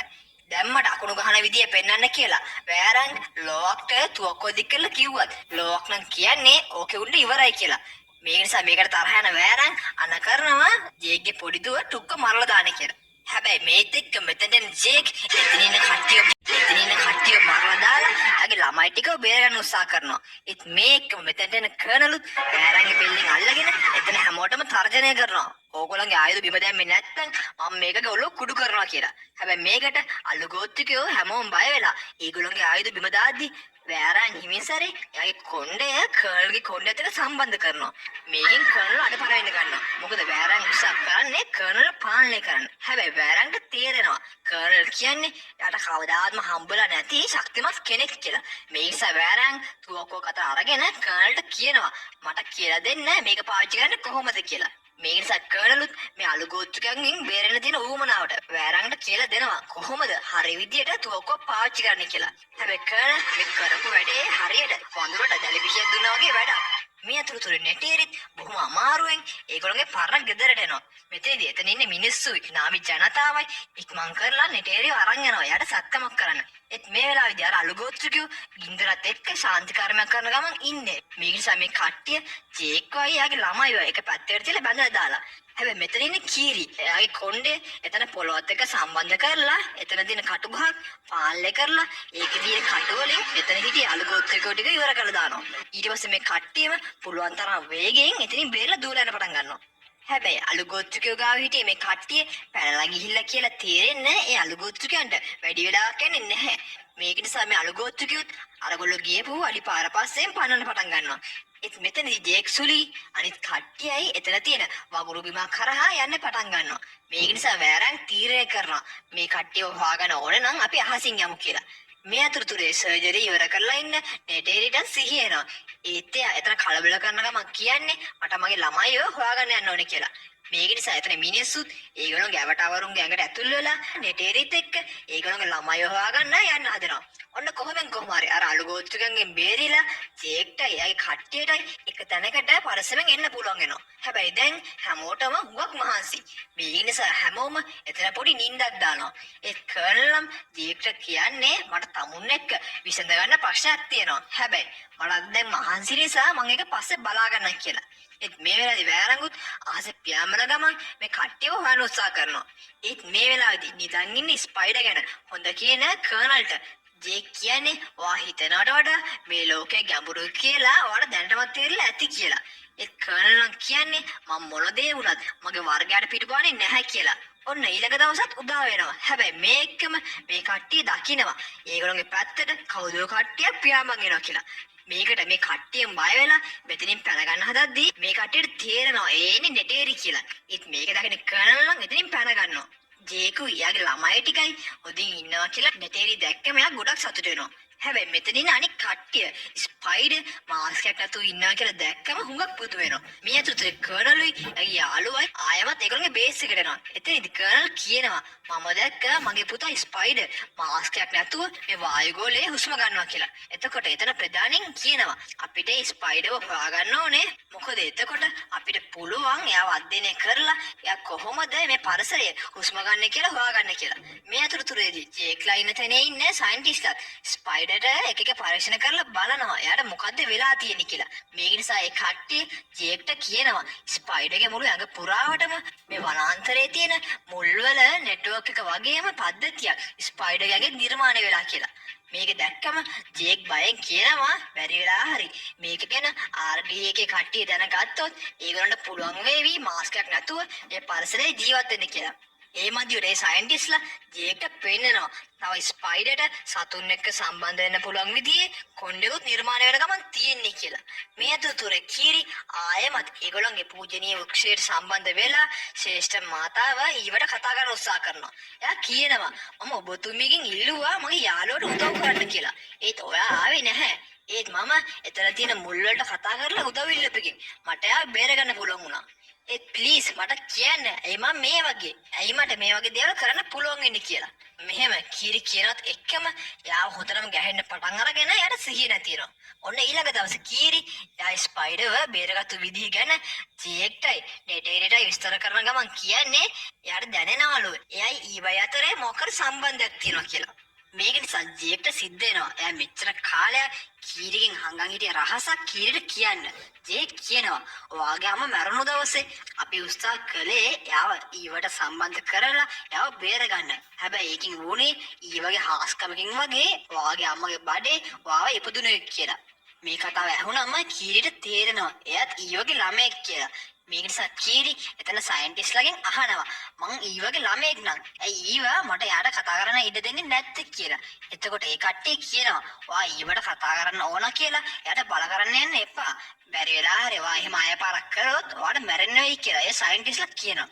දැම්මට අකුණු ගහන විදිය පෙන්වන්න කියලා වෑරන් ලෝක්ට තුවක්කුව දික් කරලා කිව්වත් ලෝක් නම් කියන්නේ ඕකේ උන්න ඉවරයි කියලා. මේ නිසා මේකට තරහ යන වෑරන් අන කරනවා ජේක්ගේ පොඩි දුව ටුක්ක මරලා දාන්න කියලා. හැබැයි මේත් එක්ක මෙතෙන් ජේක් එතනින් කට්ටිය මරලා දාලා ආගේ ළමයි ටිකව බේරගන්න උත්සාහ කරනවා. ඒත් මේක මෙතෙන්ට එන කර්නලුත් වෑරන්ගේ බෙල්ලෙන් අල්ලගෙන එතන හැමෝටම තර්ජනය කරනවා. ඕගොල්ලන්ගේ ආයුධ බිම දැම්මේ නැත්නම් මම මේකගේ ඔලුව කුඩු කරනවා කියලා. හැබැයි මේකට අලු ගෝත්‍රිකයෝ හැමෝම බය වෙලා ඒගොල්ලන්ගේ ආයුධ බිම දාද්දි වෑරන් හිමිසරේ එයාගේ කොණ්ඩය කර්ල්ගේ කොණ්ඩයට සම්බන්ධ කරනවා. මේකෙන් කර්නල් අඩපණ වෙන්න ගන්නවා. මොකද වෑරන් උත්සාහ කරන්නේ කර්නල් පාලනය කරන්න. හැබැයි වෑරන්ට තේරෙනවා කර්නල් කියන්නේ එයාට කවදාත්ම හම්බුලා නැති ශක්තිමත් කෙනෙක් කියලා. මේ නිසා වෑරන් තුවක්කුව කතා අරගෙන කර්නල්ට කියනවා මට කියලා දෙන්න මේක පාවිච්චි කරන්න කොහොමද කියලා. මේ නිසා කර්නලුත් මේ අලු ගෝත්‍රිකයන්ගෙන් බේරෙන්න තියෙන ඌමනාවට වෑරන්ට කියලා දෙනවා කොහොමද හරි විදියට තුවක්කුව පාවිච්චි කරන්න කියලා. හැබැයි කර්නල් මේ කරපු වැඩේ හරියට වඳුරට දැලිපිෂයක් දුන්නා වගේ වැඩක්. මේ අතරතුර නෙටේරිත් බොහොම අමාරුවෙන් ඒගොල්ලෝගේ පරණ ගෙදරට එනවා. මෙතනදී එතන ඉන්නේ මිනිස්සුයි නාමි ජනතාවයි ඉක්මන් කරලා නෙටේරිව අරන් යනවා. යාට සත්කමක් කරන්න. ඒත් මේ වෙලාවේදී අර අලු ගෝත්‍රිකයෝ ගින්දරත් එක්ක ශාන්ති කර්මයක් කරන ගමන් ඉන්නේ. මේ නිසා මේ කට්ටිය ජේක් වගේ යාගේ ළමයි වගේ එක පැත්තකට තියලා බඳලා දාලා. හැබැයි මෙතන ඉන්නේ කීරි. එයාගේ කොණ්ඩේ එතන පොළොවත් එක්ක සම්බන්ධ කරලා එතන දින කටු ගහක් පාලනය කරලා ඒකේ තියෙන කටු වලින් එතන හිටිය අලු ගෝත්‍රිකයෝ ටික ඉවර කරලා දානවා. ඊට පස්සේ මේ කට්ටියම පුළුවන් තරම් වේගෙන් එතනින් බේරලා දුවලා යන පටන් ගන්නවා. හැබැයි අලු ගෝත්‍රිකයෝ ගාව හිටියේ මේ කට්ටිය පැනලා ගිහිල්ලා කියලා තේරෙන්නේ නැහැ. ඒ අලු ගෝත්‍රිකයන්ට වැඩි වෙලාවක් යන්නේ නැහැ. මේක නිසා මේ අලු ගෝත්‍රිකයොත් අරගොල්ලෝ ගියපුව අලි පාර පස්සෙන් පන්නන්න පටන් ගන්නවා. ඒත් මෙතනදී ජේක් සුලි අනිත් කට්ටියයි එතන තියෙන වගුරු බිම කරහා යන්න පටන් ගන්නවා. මේක නිසා වෑරන් තීරණය කරනවා මේ කට්ටියව හොයාගන්න ඕන නම් අපි අහසින් යමු කියලා. මේ අතරතුරේ සර්ජරි ඉවර කරලා ඉන්න නෙටේරිට සිහිය එනවා. ඒත් එයා එතන කලබල කරන ගමන් කියන්නේ මට මගේ ළමයිව හොයාගන්න යන්න ඕනේ කියලා. මේක නිසා එතන මිනිස්සුත් ඒගොල්ලෝ ගැවටවරුන්ගේ ඇඟට ඇතුල් වෙලා නෙටේරිත් එක්ක ඒගොල්ලෝගේ ළමයිව හොයාගන්න යන්න හදනවා. ඔන්න කොහොමෙන් කොහොම හරි අර අලු ගෝත්‍රිකයන්ගෙන් බේරිලා ජේක්ට එයාගේ කට්ටියටයි එක තැනකට පරස්සමෙන් එන්න පුළුවන් වෙනවා. හැබැයි දැන් හැමෝටම හුඟක් මහන්සි. මේ නිසා හැමෝම එතන පොඩි නිින්දක් දානවා. ඒ කර්නල් නම් ජේක්ට කියන්නේ මට තමුන් එක්ක විසඳ ගන්න ප්‍රශ්නයක් තියෙනවා. හැබැයි මට දැන් මහන්සි නිසා මම ඒක පස්සේ බලා ගන්නම් කියලා. ඒත් මේ වෙලාවේදී වෑරංගුත් ආසෙ පියාඹන ගමන් මේ කට්ටියව හොයන්න උත්සාහ කරනවා. ඒත් මේ වෙලාවේදී නිදන් ඉන්න ස්පයිඩර් ගැන හොඳ කියන කර්නල්ට ජේක් කියන්නේ ඔයා හිතනවට වඩා මේ ලෝකේ ගැඹුරුයි කියලා ඔයාලට දැනටමත් තේරිලා ඇති කියලා. ඒත් කර්නල් නම් කියන්නේ මම මොන දේ වුණත් මගේ වර්ගයට පිටුපාන්නේ නැහැ කියලා. ඔන්න ඊළඟ දවසත් උදා වෙනවා. හැබැයි මේකම මේ කට්ටිය දකිනවා. ඒගොල්ලෝගේ පැත්තට කවුදෝ කට්ටියක් පියාඹන් එනවා කියලා. මේකට මේ කට්ටියම බය වෙලා මෙතනින් පැන ගන්න හදද්දී මේ කට්ටියට තේරෙනවා ඒනේ නෙටේරි කියලා. ඒත් මේක දකින කර්නල් නම් එතනින් පැන ගන්නවා. ජේකු යාගේ ළමයි ටිකයි ඔදින් ඉන්නවා කියලා නෙටේරි දැක්කම එයා ගොඩක් සතුට වෙනවා. හැබැයි මෙතනින් අනික් කට්ටිය ස්පයිඩර් මාස්ක් එකක් නැතුව ඉන්නවා කියලා දැක්කම හුඟක් පුදු වෙනවා. මේ අතරතුර කර්නල්යි එයාගේ යාළුවයි ආයමත් ඒගොල්ලෝගේ බේස් එකට එනවා. එතනදී කර්නල් කියනවා මම දැක්ක මගේ පුතා ස්පයිඩර් මාස්ක් එකක් නැතුව මේ වායුගෝලයේ හුස්ම ගන්නවා කියලා. එතකොට එතන ප්‍රධානින් කියනවා අපිට ස්පයිඩර්ව හොයාගන්න ඕනේ. මොකද එතකොට අපිට පුළුවන් එයාව අධ්‍යයනය කරලා එයා කොහොමද මේ පරිසරය හුස්ම ගන්න කියලා හොයාගන්න කියලා. මේ අතරතුරේදී ජේක්ලා ඉන්න තැනේ ඉන්න සයන්ටිස්ට්ලා ස්පයිඩර් එක එක පරීක්ෂණ කරලා බලනවා එයාට මොකද්ද වෙලා තියෙන්නේ කියලා. මේක නිසා ඒ කට්ටිය ජේක්ට කියනවා ස්පයිඩර්ගේ මුළු ඇඟ පුරාවටම මේ වනාන්තරයේ තියෙන මුල්වල නෙට්වර්ක් එක වගේම පද්ධතියක් ස්පයිඩර්ගේ නිර්මාණය වෙලා කියලා. මේක දැක්කම ජේක් බයෙන් කියනවා බැරි වෙලා හරි මේක ගැන RDA එකේ කට්ටිය දැනගත්තොත් ඒගොල්ලන්ට පුළුවන් වේවි මාස්ක් එකක් නැතුව මේ පරිසරයේ ජීවත් වෙන්න කියලා. ඒ මැදියේ සයන්ටිස්ලා ජේක්ට පෙන්නනවා තව ස්පයිඩර්ට සතුන් එක්ක සම්බන්ධ වෙන්න පුළුවන් විදිහේ කොණ්ඩෙකුත් නිර්මාණය වෙන ගමන් තියෙන්නේ කියලා. මේ අතරතුරේ කීරි ආයෙමත් ඒගොල්ලන්ගේ පූජනීය වෘක්ෂයට සම්බන්ධ වෙලා ශ්‍රේෂ්ඨ මාතාව ඊවට කතා කරන්න උත්සාහ කරනවා. එයා කියනවා මම ඔබතුමියගෙන් ඉල්ලුවා මගේ යාළුවට උදව් කරන්න කියලා. ඒත් ඔයා ආවේ නැහැ. ඒත් මම එතන තියෙන මුල් වලට කතා කරලා උදව් ඉල්ලපෙකින් මට එයා බේරගන්න පුළුවන් වුණා. ඒ ප්ලීස් මට කියන්න ඇයි මම මේ වගේ ඇයි මට මේ වගේ දේවල් කරන්න පුළුවන් වෙන්නේ කියලා. මෙහෙම කීරි කියනත් එක්කම යාව හොතරම ගැහෙන්න පටන් අරගෙන යාට සිහිය නැතිනවා. ඔන්න ඊළඟ දවසේ කීරි යා ස්පයිඩර්ව බේරගත්තු විදිහ ගැන ජේක්ටයි නෙටේරියටයි විස්තර කරන ගමන් කියන්නේ යාට දැනෙනවලු එයයි ඊවයි අතරේ මොකක් සම්බන්ධයක් තියෙනවා කියලා. මේක නිසා ජේක්ට සිද්ධ වෙනවා එයා මෙච්චර කාලයක් කීරිගෙන් හංගන් හිටිය රහසක් කීරිට කියන්න. ජේක් කියනවා ඔයාගේ අම්මා මැරුණු දවසේ අපි උත්සාහ කළේ එයාව ඊවට සම්බන්ධ කරලා එයාව බේරගන්න. හැබැයි ඒකින් වුණේ ඊවගේ හාස්කමකින් වගේ ඔයාගේ අම්මගේ බඩේ ඔයාව ඉපදුනේ කියලා. මේ කතාව ඇහුනම කීරිට තේරෙනවා එයාත් ඊවගේ ළමයෙක් කියලා. මේක නිසා කීරි එතන සයන්ටිස්ට්ලාගෙන් අහනවා මං ඊවගේ ළමයෙක් නම් ඇයි ඊවා මට යාට කතා කරන්න ඉඩ දෙන්නේ නැත්තේ කියලා. එතකොට ඒ කට්ටිය කියනවා ඔයා ඊවට කතා කරන්න ඕන කියලා එයාට බල කරන්න යන්න එපා. බැරි වෙලා හරි ඔයා එහෙම අයපාරක් කරොත් ඔයාට මැරෙන්න වෙයි කියලා ඒ සයන්ටිස්ට්ලා කියනවා.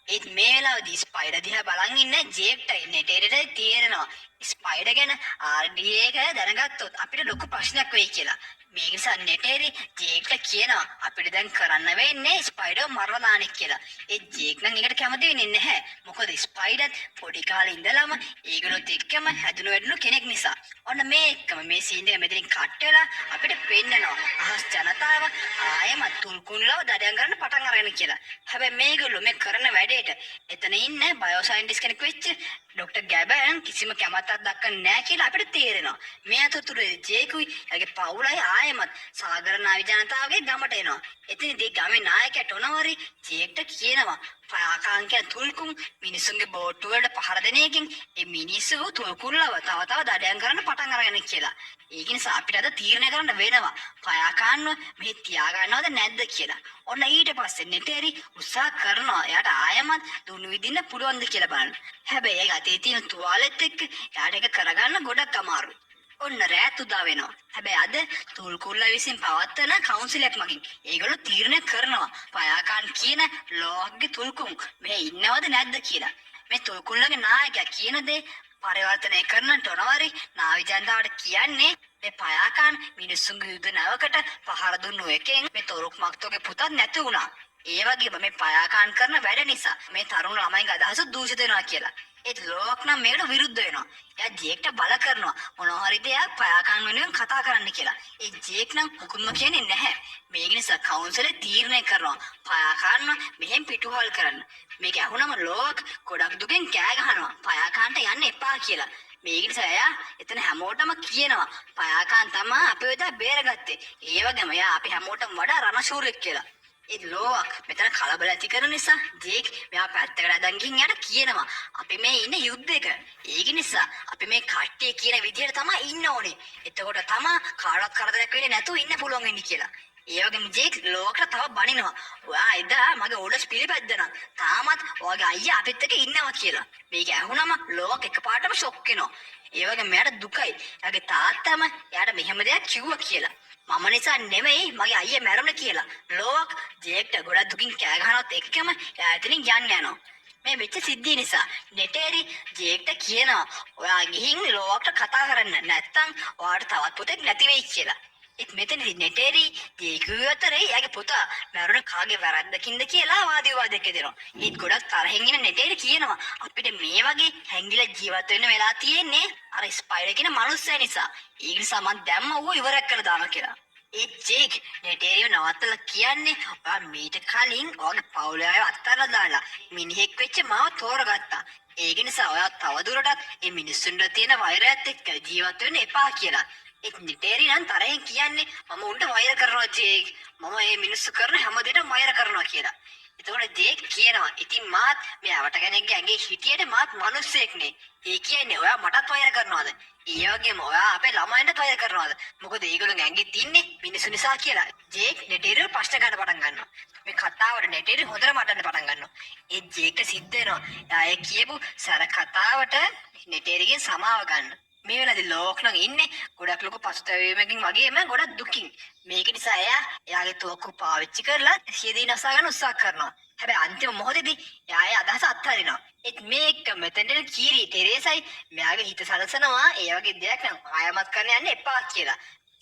ඒත් මේ වෙලාවේදී ස්පයිඩර් දිහා බලන් ඉන්න ජේක්ටයි නෙටේරියටයි තේරෙනවා ස්පයිඩර් ගැන RDA එක දැනගත්තොත් අපිට ලොකු ප්‍රශ්නයක් වෙයි කියලා. මේක නිසා නෙටේරි ජේක්ට කියනවා අපිට දැන් කරන්න වෙන්නේ ස්පයිඩර් මරලා දාන්න කියලා. ඒ ජේක් නම් ඒකට කැමති වෙන්නේ නැහැ. මොකද ස්පයිඩර් පොඩි කාලේ ඉඳලාම ඒගොල්ලොත් එක්කම හැදුණු වැඩුණු කෙනෙක් නිසා. ඔන්න මේ එක්කම මේ සීන් එක මෙතනින් කට් වෙලා අපිට පෙන්නනවා අහස් ජනතාව ආයෙමත් තුල්කුණුලව දඩයන් ගන්න පටන් අරගෙන කියලා. හැබැයි මේගොල්ලෝ මේ කරන වැඩේට එතන ඉන්න බයෝ සයන්ටිස්ට් කෙනෙක් වෙච්ච ඩොක්ටර් ගැබන් කිසිම කැමැත්තක් දක්වන්නේ නැහැ කියලා අපිට තේරෙනවා. මේ අතරතුර ජේකුයි එයාගේ පවුලයි ආයෙමත් සාගර නාවි ජනතාවගේ ගමට එනවා. එතනදී ගමේ නායකයා ටොනවරි ජේක්ට කියනවා පාකාංකයන් තුල්කුම් මිනිසුන්ගේ බෝට්ටු වලට පහර දෙන එකෙන් ඒ මිනිස්සු තුල්කුල්ලව තව තව දඩයන් කරන්න පටන් අරගෙන කියලා. ඒක නිසා අපිට අද තීරණය කරන්න වෙනවා පයාකාන්ව මෙහි තියාගන්නවද නැද්ද කියලා. ඔන්න ඊට පස්සේ නෙටේරි උත්සාහ කරනවා එයාට ආයෙමත් දුන්නු විදින්න පුළුවන්ද කියලා බලන්න. හැබැයි ඒ අතේ තියෙන තුවාලෙත් එක්ක එයාට ඒක කරගන්න ගොඩක් අමාරුයි. ඔන්න රෑත් උදා වෙනවා. හැබැයි අද තුල්කුල්ලා විසින් පවත්වන කවුන්සිලයක් මගින් ඒගොල්ලෝ තීරණය කරනවා පයාකාන් කියන ලෝග්ගේ තුල්කුම් මේ ඉන්නවද නැද්ද කියලා. මේ තුල්කුල්ලාගේ නායකයා කියන දේ පරිවර්තනය කරන ටොනවරි නාවි ජනතාවට කියන්නේ මේ පයාකාන් මිනිස්සුන්ගේ යුද නැවකට පහර දුන්නු එකෙන් මේ තොරුක් මක්තෝගේ පුතත් නැති වුණා. ඒ වගේම මේ පයාකාන් කරන වැඩ නිසා මේ තරුණ ළමයිගේ අදහස දූෂිත වෙනවා කියලා. ඒත් ලෝක් නම් මේකට විරුද්ධ වෙනවා. එයා ජේක්ට බල කරනවා මොනවා හරි දෙයක් පයාකාන් වෙනුවෙන් කතා කරන්න කියලා. ඒ ජේක් නම් මුකුත්ම කියන්නේ නැහැ. මේක නිසා කවුන්සිලේ තීරණය කරනවා පයාකාන්ව මෙහෙන් පිටුහල් කරන්න. මේක ඇහුනම ලෝක් ගොඩක් දුකෙන් කෑ ගහනවා පයාකාන්ට යන්න එපා කියලා. මේක නිසා එයා එතන හැමෝටම කියනවා පයාකාන් තමයි අපේ වෙදා බේරගත්තේ. ඒ වගේම එයා අපි හැමෝටම වඩා රණශූරෙක් කියලා. ඒ ලෝක් මෙතන කලබල ඇති කරන නිසා ජේක් මෙයා පැත්තකට අදන් ගිහින් යට කියනවා අපි මේ ඉන්නේ යුද්ධයක. ඒක නිසා අපි මේ කට්ටිය කියන විදිහට තමයි ඉන්න ඕනේ. එතකොට තමයි කාටවත් කරදරයක් වෙන්නේ නැතුව ඉන්න පුළුවන් වෙන්නේ කියලා. ඒ වගේම ජේක් ලෝකට තව බනිනවා. ඔයා එදා මගේ ඕඩර්ස් පිළිපැද්දනම් තාමත් ඔයාගේ අයියා අපිත් එක්ක ඉන්නවා කියලා. මේක ඇහුනම ලෝක් එකපාරටම ෂොක් වෙනවා. ඒ වගේම මෙයාට දුකයි. එයාගේ තාත්තම එයාට මෙහෙම දෙයක් කිව්වා කියලා. මම නිසා නෙමෙයි මගේ අයියා මැරුණේ කියලා. ලෝක් ජේක්ට ගොඩක් දුකින් කෑ ගහනවත් එක්කම එයා එතනින් යන්න යනවා. මේ වෙච්ච සිද්ධිය නිසා නෙටේරි ජේක්ට කියනවා ඔයා ගිහින් ලෝක්ට කතා කරන්න නැත්නම් ඔයාට තවත් පුතෙක් නැති වෙයි කියලා. ඒත් මෙතනදී නෙටේරි ජේකුයි අතරේ එයාගේ පුතා මැරුණ කාගේ වැරද්දකින්ද කියලා වාදවිවාදයක් දෙනවා. ඒත් ගොඩක් තරහින් ඉන්න නෙටේරි කියනවා අපිට මේ වගේ හැංගිලා ජීවත් වෙන්න වෙලා තියෙන්නේ අර ස්පයිඩර් කියන මනුස්සයා නිසා. ඒ නිසා මම දැම්ම ඌ ඉවරයක් කරලා දානවා කියලා. ඒ ජේක් නෙටේරියව නවත්තලා කියන්නේ ඔයා මීට කලින් ඔයාගේ පවුලේ අය අත්හැරලා දාලා මිනිහෙක් වෙච්ච මාව තෝරගත්තා. ඒක නිසා ඔයා තවදුරටත් මේ මිනිස්සුන්ට තියෙන වෛරයත් එක්ක ජීවත් වෙන්න එපා කියලා. ඒ නෙටේරි නම් තරහෙන් කියන්නේ මම උන්ට වෛර කරනවා ජේක්. මම මේ මිනිස්සු කරන හැම දෙයකටම වෛර කරනවා කියලා. එතකොට ජේක් කියනවා ඉතින් මාත් මේ අවට කෙනෙක්ගේ ඇඟේ හිටියට මාත් මිනිස්සෙක්නේ. ඒ කියන්නේ ඔයා මටත් වෛර කරනවද? ඒ වගේම ඔයා අපේ ළමයින්ට වෛර කරනවද? මොකද ඒගොල්ලෝ ඇඟේ තින්නේ මිනිස්සු නිසා කියලා. ජේක් නෙටේරියව ප්‍රශ්න ගන්න පටන් ගන්නවා. මේ කතාවට නෙටේරිය හොඳට මටන්න පටන් ගන්නවා. ඒ ජේක්ට සිද්ධ වෙනවා. එයා කියපු සර කතාවට නෙටේරියගෙන් සමාව ගන්න. මේ වෙලාවේදී ලෝක් නම් ඉන්නේ ගොඩක් ලොකු පසුතැවීමකින් වගේම ගොඩක් දුකින්. මේක නිසා එයාගේ තුවක්කු පාවිච්චි කරලා සියදී නසා ගන්න උත්සාහ කරනවා. හැබැයි අන්තිම මොහොතේදී එයාගේ අදහස අත්හරිනවා. ඒත් මේක මෙතෙන්ට කීරි ටෙරේසයි මෙයාගේ හිත සලසනවා ඒ වගේ දෙයක් නම් ආයමත් කරන්න යන්න එපා කියලා.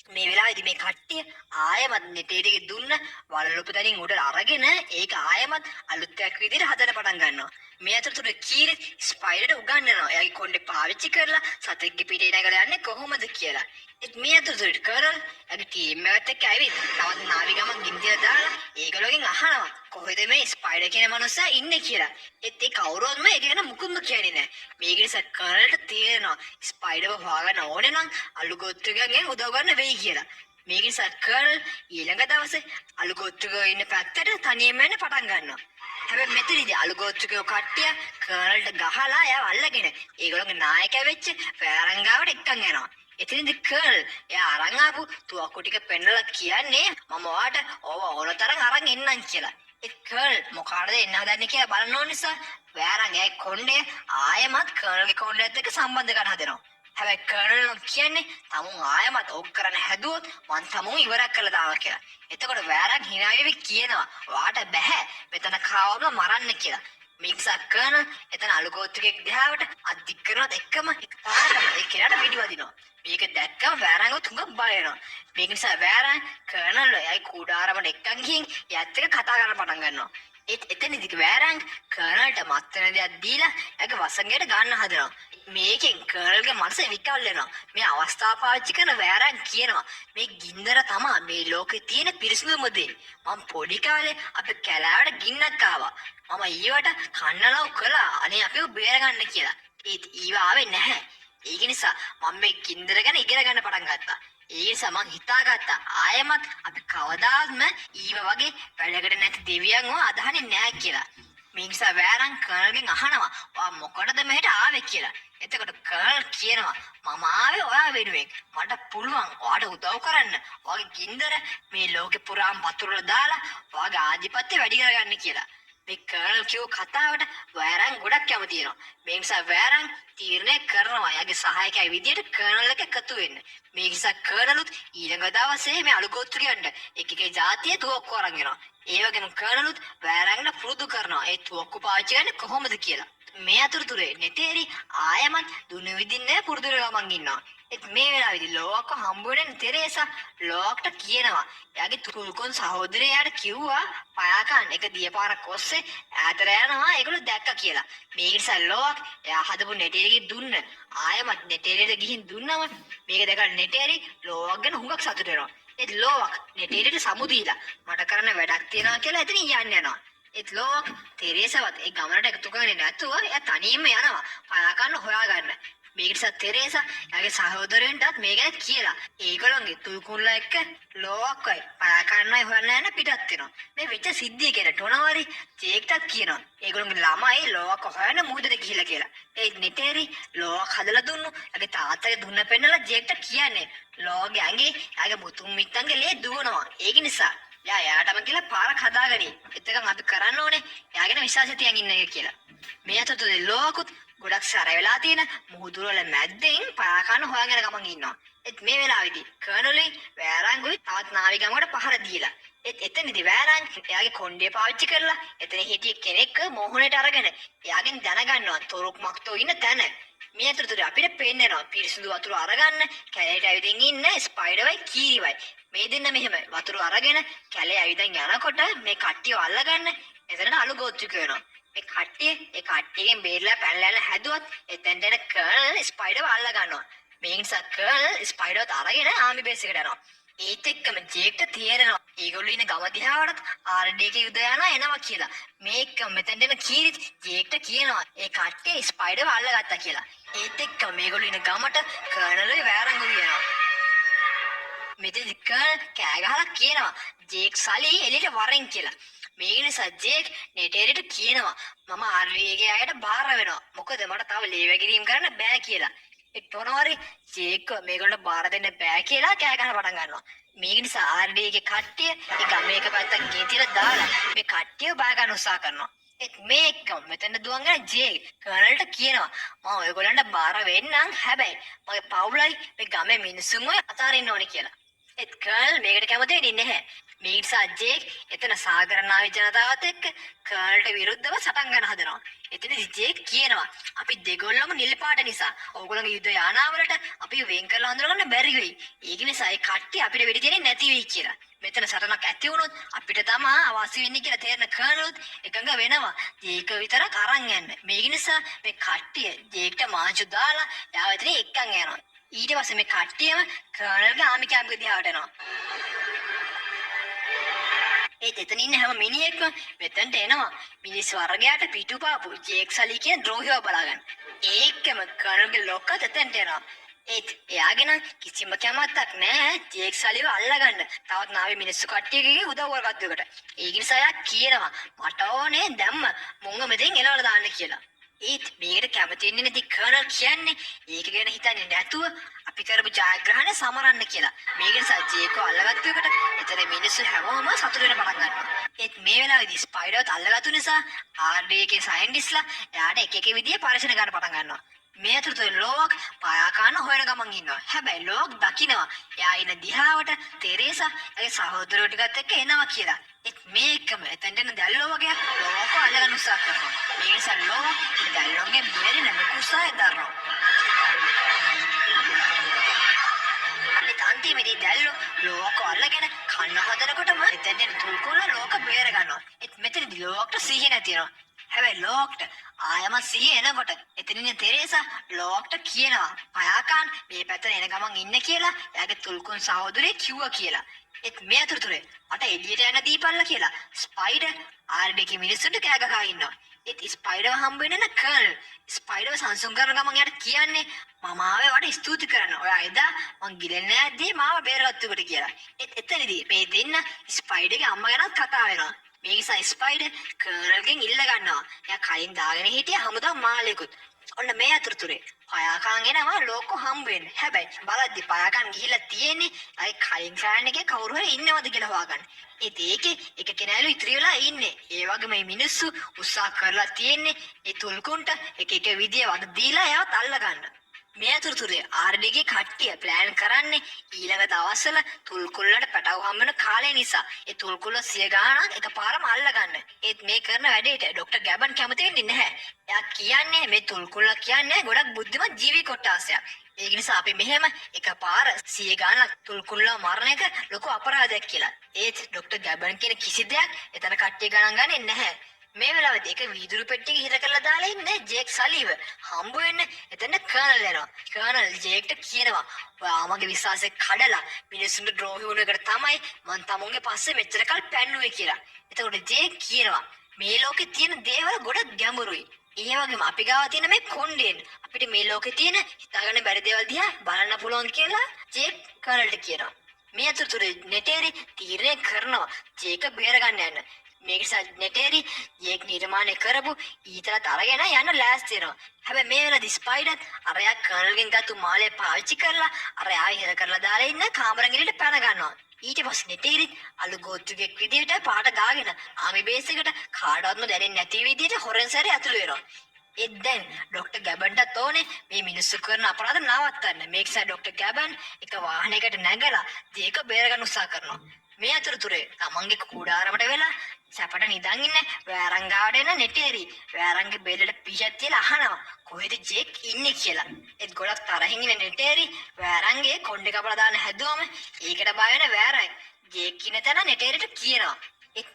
මේ වෙලාවේදී මේ කට්ටිය ආයමත් නෙටේරියගේ දුන්න වලලොපු තනින් උඩට අරගෙන ඒක ආයමත් අලුත් එකක් විදිහට හදන්න පටන් ගන්නවා. මේ අතරතුර කීරි ස්පයිඩර්ට උගන්වනවා. එයාගේ කොණ්ඩේ පාවිච්චි කරලා සතෙක්ගේ පිටේ නැගලා යන්නේ කොහොමද කියලා. ඒත් මේ අතරතුර කරල් එයාගේ ටීම් එකත් එක්ක ඇවිත් තවත් නාවිගමක් ගින්දිලා දාලා ඒගොල්ලෝගෙන් අහනවා කොහෙද මේ ස්පයිඩර් කියන මනුස්සයා ඉන්නේ කියලා. ඒත් ඒ කවුරුවත්ම ඒක ගැන මුකුත්ම කියන්නේ නැහැ. මේක නිසා කරල්ට තේරෙනවා ස්පයිඩර්ව හොයාගන්න ඕනේ නම් අලුගොත්තුගෙන් උදව් ගන්න වෙයි කියලා. මේක නිසා කරල් ඊළඟ දවසේ අලුගොත්තුගේ ඉන්න පැත්තට තනියම යන්න පටන් ගන්නවා. හැබැයි මෙතනදී අලුගොත්තුගේ කට්ටිය කරල්ට ගහලා එයාව අල්ලගෙන ඒගොල්ලෝගේ නායකයා වෙච්ච ෆෑරංගාවට එක්කන් යනවා. එතනදී කරල් එයා අරන් ආපු තුවක්කු ටික පෙන්නලා කියන්නේ මම ඔයාට ඕන තරම් අරන් එන්නම් කියලා. ඒ කරල් මොකාටද එන්න හදන්නේ කියලා බලන්න ඕන නිසා වෑරංගගේ කොණ්ඩේ ආයෙමත් කරල්ගේ කොණ්ඩේත් එක්ක සම්බන්ධ කරන්න හදනවා. හැබැයි කරල් කියන්නේ තමුන් ආයෙමත් ඕක කරන්න හැදුවොත් මං තමුන් ඉවරක් කරලා දානවා කියලා. එතකොට වෑරංග hina වෙවි කියනවා ඔයාට බෑ මෙතන කාවම මරන්න කියලා. මික්සා කරන එතන අලුගෝත්තුගේ දිහාවට අදික් කරනත් එක්කම එකපාරටම ඒ කෙනාට පිටි වදිනවා. මේක දැක්කම වෑරංගව තුඟ බය වෙනවා. මේක නිසා වෑරංග කර්නල් එයයි කුඩාරමට එක්කන් ගිහින් යත් එක කතා කරන්න පටන් ගන්නවා. එතනදී වෑරංග කර්නල්ට මත්තන දෙයක් දීලා එයාගේ වසඟයට ගන්න හදනවා. මේකෙන් කර්නල්ගේ මනස විකල් වෙනවා. මේ අවස්ථාව පාවිච්චි කරන වෑරංග කියනවා මේ ගින්දර තමයි මේ ලෝකේ තියෙන පිරිසිදුම දේ. මම පොඩි කාලේ අපේ කැලෑවට ගින්නක් ආවා. මම ඊවට කන්නලව් කළා අනේ අපිව බේරගන්න කියලා. ඒත් ඊව ආවේ නැහැ. ඒක නිසා මම මේ ගින්දර ගැන ඉගෙන ගන්න පටන් ගත්තා. ඒ නිසා මං හිතාගත්තා ආයෙමත් අපි කවදාත්ම ඊව වගේ වැඩකට නැති දෙවියන්ව අදහන්නේ නැහැ කියලා. මේ නිසා වෑරං කර්නල්ගෙන් අහනවා ඔයා මොකටද මෙහෙට ආවේ කියලා. එතකොට කර්නල් කියනවා මම ආවේ ඔයා වෙනුවෙන්. මට පුළුවන් ඔයාට උදව් කරන්න. ඔයාගේ ගින්දර මේ ලෝකෙ පුරාම වතුරට දාලා ඔයාගේ ආධිපත්‍ය වැඩි කරගන්න කියලා. මේ කර්නල් කියෝ කතාවට වෑරං ගොඩක් කැමති වෙනවා. මේ නිසා වෑරං තීරණය කරනවා එයාගේ සහායකයා විදියට කර්නල් එක එකතු වෙන්න. මේ නිසා කර්නලුත් ඊළඟ දවසේ මේ අලුගොත්තු කියන්න එක එක ජාතිය තුවක්කු අරන් එනවා. ඒ වගේම කර්නලුත් වෑරංගට පුරුදු කරනවා ඒ තුවක්කු පාවිච්චි කරන්නේ කොහොමද කියලා. මේ අතරතුරේ නෙතේරි ආයමත් දුන්න විදින්නේ පුරුදු වෙලා මං ඉන්නවා. ඒත් මේ වෙලාවේදී ලෝක හම්බ වෙන තෙරේසා ලෝකට කියනවා එයාගේ තුකුල්කොන් සහෝදරයාට කිව්වා පයාකන් එක දියපාරක් ඔස්සේ ඈතට යනවා ඒගොල්ලෝ දැක්කා කියලා. මේක නිසා ලෝක එයා හදපු නෙටේරිගේ දුන්න ආයමත් නෙටේරියට ගිහින් දුන්නම මේක දැකලා නෙටේරි ලෝක ගැන හුඟක් සතුට වෙනවා. ඒත් ලෝක නෙටේරියට සමු දීලා මට කරන්න වැඩක් තියෙනවා කියලා එතනින් යන්න යනවා. ඒත් ලෝක තෙරේසාවත් ඒ ගමනට එකතු කරන්නේ නැතුව එයා තනියම යනවා පයාකන්න හොයාගන්න. මේක නිසා තෙරේසා එයාගේ සහෝදරයන්ටත් මේ ගැන කියලා ඒගොල්ලන්ගේ තුල්කුණ්ලා එක්ක ලෝකයි පයාකන්නයි හොයන්න යන පිටත් වෙනවා. මේ වෙච්ච සිද්ධිය ගැන ටොනවරි ජේක්ටත් කියනවා ඒගොල්ලන්ගේ ළමයි ලෝක හොයන්න මුහුදට ගිහිල්ලා කියලා. ඒ නෙටේරි ලෝක හදලා දුන්නු එයාගේ තාත්තගේ දුන්න පෙන්නලා ජේක්ට කියන්නේ ලෝකගේ ඇඟේ එයාගේ මුතුන් මිත්තන්ගේ ලේ දුවනවා. ඒක නිසා යාටම කියලා පාරක් හදාගනි. එතකන් අපි කරන්න ඕනේ එයාගෙන විශ්වාසය තියන් ඉන්න එක කියලා. මේ අතරතුරේ ලෝකුත් ගොඩක් සැර වෙලා තියෙන මුහුදු වල මැද්දෙන් පයාකන්න හොයාගෙන ගමන් ඉන්නවා. ඒත් මේ වෙලාවේදී කර්නලි වෑරංගුයි තවත් නාවිකයෙකුට පහර දීලා. ඒත් එතනදී වෑරංග එයාගේ කොණ්ඩේ පාවිච්චි කරලා එතන හිටිය කෙනෙක් මොහොනේට අරගෙන එයාගෙන් දැනගන්නවා තොරක් මක්තෝ ඉන්න තැන. මේ අතරතුරේ අපිට පේන්නනවා පිරිසිදු වතුර අරගන්න කැලේට ඇවිදින් ඉන්න ස්පයිඩර්වයි කීරිවයි. මේ දෙන්න මෙහෙම වතුර අරගෙන කැලේ ඇවිදින් යනකොට මේ කට්ටියව අල්ලගන්න එතනට අලුගෝත්තු කරනවා. ඒ කට්ටියගෙන් බේරලා පැනලා හැදුවත් එතෙන්ට එන කර්නල් ස්පයිඩර්ව අල්ල ගන්නවා. මේ නිසා කර්නල් ස්පයිඩර්වත් අරගෙන ආමි බේස් එකට යනවා. ඒත් එක්කම ජේක්ට තේරෙනවා ඒගොල්ලෝ ඉන්න ගම දිහාවටත් ආරඩේක යුද යනවා එනවා කියලා. මේක මෙතෙන්ට එන කීරිත් ජේක්ට කියනවා ඒ කට්ටිය ස්පයිඩර්ව අල්ලගත්තා කියලා. ඒත් එක්කම මේගොල්ලෝ ඉන්න ගමට කර්නල් වෑරංගු යනවා. මෙතන කර්නල් කෑ ගහලා කියනවා ජේක් සලි එළියට වරෙන් කියලා. මේ නිසා ජේක් නෙටේරියට කියනවා මම ආර්වීගේ අයට බාර වෙනවා. මොකද මට තව ලේ වැගිරීම් කරන්න බෑ කියලා. ඒ ටොනවරි ජේක් මේගොල්ලෝ බාර දෙන්න බෑ කියලා කෑ ගහන පටන් ගන්නවා. මේක නිසා ආර්වීගේ කට්ටිය ඒ ගමේ එක පැත්තක් ගෙතිලා දාලා මේ කට්ටිය බාර ගන්න උත්සාහ කරනවා. ඒත් මේක මෙතන දුවංගන ජේක් කර්නල්ට කියනවා මම ඔයගොල්ලන්ට බාර වෙන්නම් හැබැයි මගේ පවුලයි මේ ගමේ මිනිස්සුන්ව අතාරින්න ඕනේ කියලා. ඒත් කර්නල් මේකට කැමති වෙන්නේ නැහැ. මේ නිසා ජේක් එතන සාගර නාවි ජනතාවත් එක්ක කර්නල්ට විරුද්ධව සටන් ගන්න හදනවා. එතනදී ජේක් කියනවා අපි දෙගොල්ලම නිල් පාට නිසා ඕගොල්ලෝගේ යුද යානාවලට අපි වෙන් කරලා හඳුනගන්න බැරි වෙයි. ඒක නිසා ඒ කට්ටිය අපිට වෙඩි දෙන්නේ නැති වෙයි කියලා. මෙතන සටනක් ඇති වුණොත් අපිට තමයි අවාසි වෙන්නේ කියලා තේරෙන කර්නලුත් එකඟ වෙනවා. ජේක විතරක් අරන් යන්න. මේක නිසා මේ කට්ටිය ජේක්ට මාංශු දාලා යාව එතන එක්කන් යනවා. ඊට පස්සේ මේ කට්ටියම කර්නල්ගේ ආමි කැම්ප් එක දිහාට එනවා. එතන ඉන්න හැම මිනිහෙක්ම මෙතනට එනවා. මිනිස් වර්ගයාට පිටුපාපු ජේක් සලී කියන ද්‍රෝහියව බලාගන්න. ඒකම කර්නල්ගේ ලොක්කත් එතනට එනවා. එයාගෙන කිසිම කැමැත්තක් නැහැ ජේක් සලිව අල්ලගන්න. තවත් නාවි මිනිස්සු කට්ටියගේ උදව් කරගත්තකට. ඒ නිසා එයා කියනවා මට ඕනේ දැම්ම මුංග මෙතෙන් එලවලා දාන්න කියලා. මේකට කැමති වෙන්නේ නැති කර්නල් කියන්නේ ඒක ගැන හිතන්නේ නැතුව අපි කරපු ජයග්‍රහණය සමරන්න කියලා. මේක නිසා ජේකෝ අල්ලගත්තකට එතන මිනිස්සු හැමෝම සතුට වෙන පටන් ගන්නවා. මේ වෙලාවේදී ස්පයිඩර්වත් අල්ලගත්තු නිසා ආර්ඩීකේ සයන්ටිස්ලා එයාට එක එක විදිහේ පරීක්ෂණ ගන්න පටන් ගන්නවා. මේ අතරතුර ලෝක් පායාකාන හොයන ගමන් ඉන්නවා. හැබැයි ලෝක් දකිනවා එයා ඉන්න දිහාවට තෙරේසා එයාගේ සහෝදරයෝ ටිකත් එක්ක එනවා කියලා. මේකම එතෙන්ට එන දැල්ලෝ වගේ ලෝක අල්ලගන්න උත්සාහ කරනවා. මේ නිසා ලෝක් දැල්ලෝගේ බේරෙන කුසාය දරනවා. අන්තිමේදී දැල්ලෝ ලෝක අල්ලගෙන කන්න හදනකොටම එතෙන්ට තුල්කොල්ල ලෝක බේර ගන්නවා. මෙතනදී ලෝක්ට සිහිය නැති වෙනවා. හැබැයි ලෝක්ට ආයම සිහිය එනකොට එතනින් තෙරේසා ලෝක්ට කියනවා පයාකාන් මේ පැත්තට එන ගමන් ඉන්න කියලා එයාගේ තුල්කුන් සහෝදරේ කිව්වා කියලා. මේ අතරතුරේ මට එළියට යන්න දීපල්ලා කියලා ස්පයිඩර් ආර්ඩීකේ මිනිස්සුන්ට කෑ ගහලා ඉන්නවා. ස්පයිඩර්ව හම්බ වෙන කර්ල් ස්පයිඩර්ව සංසුන් කරන ගමන් යාට කියන්නේ මම ආවේ වට ස්තුති කරන්න. ඔයා එදා මං ගිලෙන්නේ නැද්දී මාව බේරගත්තුකට කියලා. එතනදී මේ දෙන්න ස්පයිඩර්ගේ අම්මා ගැනත් කතා වෙනවා. මේ නිසා ස්පයිඩර් කර්ල්ගෙන් ඉල්ල ගන්නවා. එයා කලින් දාගෙන හිටිය හමුදා මාළෙකුත්. ඔන්න මේ අතරතුරේ පයාකාන් එනවා ලෝකෝ හම්බ වෙන්න. හැබැයි බලද්දි පයාකාන් ගිහිල්ලා තියෙන්නේ අයි කලින් ෆෑන් එකේ කවුරු හරි ඉන්නවද කියලා හොයාගන්න. ඒකේ එක කෙනාලු ඉතිරි වෙලා ඉන්නේ. ඒ වගේ මේ මිනිස්සු උත්සාහ කරලා තියෙන්නේ ඒ තුල්කුන්ට එක එක විදිය වද දීලා එයාවත් අල්ල ගන්න. මේ අතරතුරේ ආර්ඩීගේ කට්ටිය ප්ලෑන් කරන්නේ ඊළඟ දවස්වල තුල්කුල්ලට පැටව හම්බෙන කාලය නිසා ඒ තුල්කුල්ල 100 ගාණක් එකපාරම අල්ලගන්න. මේ කරන වැඩේට ડોක්ටර් ගැබන් කැමති වෙන්නේ නැහැ. එයා කියන්නේ මේ තුල්කුල්ල කියන්නේ ගොඩක් බුද්ධිමත් ජීවි කොටාසයක්. ඒක නිසා අපි මෙහෙම එකපාර 100 ගාණක් තුල්කුල්ල මරණ එක ලොකු අපරාධයක් කියලා. ડોක්ටර් ගැබන් කියන කිසි දෙයක් එතන කට්ටිය ගණන් ගන්නේ නැහැ. මේ වෙලාවට ඒක වීදුරු පෙට්ටියක හිර කරලා දාලා ඉන්නේ ජේක් සලීව. හම්බ වෙන්න එතන කර්නල් එනවා. කර්නල් ජේක්ට කියනවා ඔයා මගේ විශ්වාසය කඩලා මිනිස්සුන්ට ද්‍රෝහී වුණ එකට තමයි මං තමුන්ගේ පස්සේ මෙච්චර කල් පැන්නුවේ කියලා. එතකොට ජේක් කියනවා මේ ලෝකේ තියෙන දේවල් ගොඩක් ගැඹුරුයි. ඒ වගේම අපි ගාව තියෙන මේ කොණ්ඩෙන් අපිට මේ ලෝකේ තියෙන හිතාගන්න බැරි දේවල් දිහා බලන්න පුළුවන් කියලා ජේක් කර්නල්ට කියනවා. මේ අතරතුරේ නෙටේරි තීරණය කරනවා ජේක බේරගන්න යන්න. මේක නිසා නෙටේරි ජේක් නිර්මාණය කරපු ඊතරත් අරගෙන යන්න ලෑස්ති වෙනවා. හැබැයි මේ වෙලාවේදී ස්පයිඩර් අරයා කර්නල්ගෙන් ගත්තු මාළේ පාවිච්චි කරලා අරයා හිර කරලා දාලා ඉන්න කාමරෙන් එළියට පැන ගන්නවා. ඊට පස්සේ නෙටේරි අලු ගෝත්‍රිකෙක් විදියට පාට ගාගෙන ආමි බේස් එකට කාටවත්ම දැනෙන්නේ නැති විදියට හොරෙන් සැරේ ඇතුළු වෙනවා. දැන් ડોක්ටර් ගැබන්ටත් ඕනේ මේ මිනිස්සු කරන අපරාධ නවත්තන්න. මේක නිසා ડોක්ටර් ගැබන් එක වාහනයකට නැගලා ජේක බේරගන්න උත්සාහ කරනවා. මේ අතරතුරේ තමන්ගේ කුඩාරමට වෙලා සැපට නිදන් ඉන්න වෑරංගාවට එන නෙටේරි වෑරංගේ බෙල්ලට පිෂත් තියලා අහනවා කොහෙද ජේක් ඉන්නේ කියලා. ගොඩක් තරහින් ඉන්න නෙටේරි වෑරංගේ කොණ්ඩේ කපලා දාන්න හැදුවම ඒකට බය වෙන වෑරයි ජේක් ඉන්න තැන නෙටේරිට කියනවා.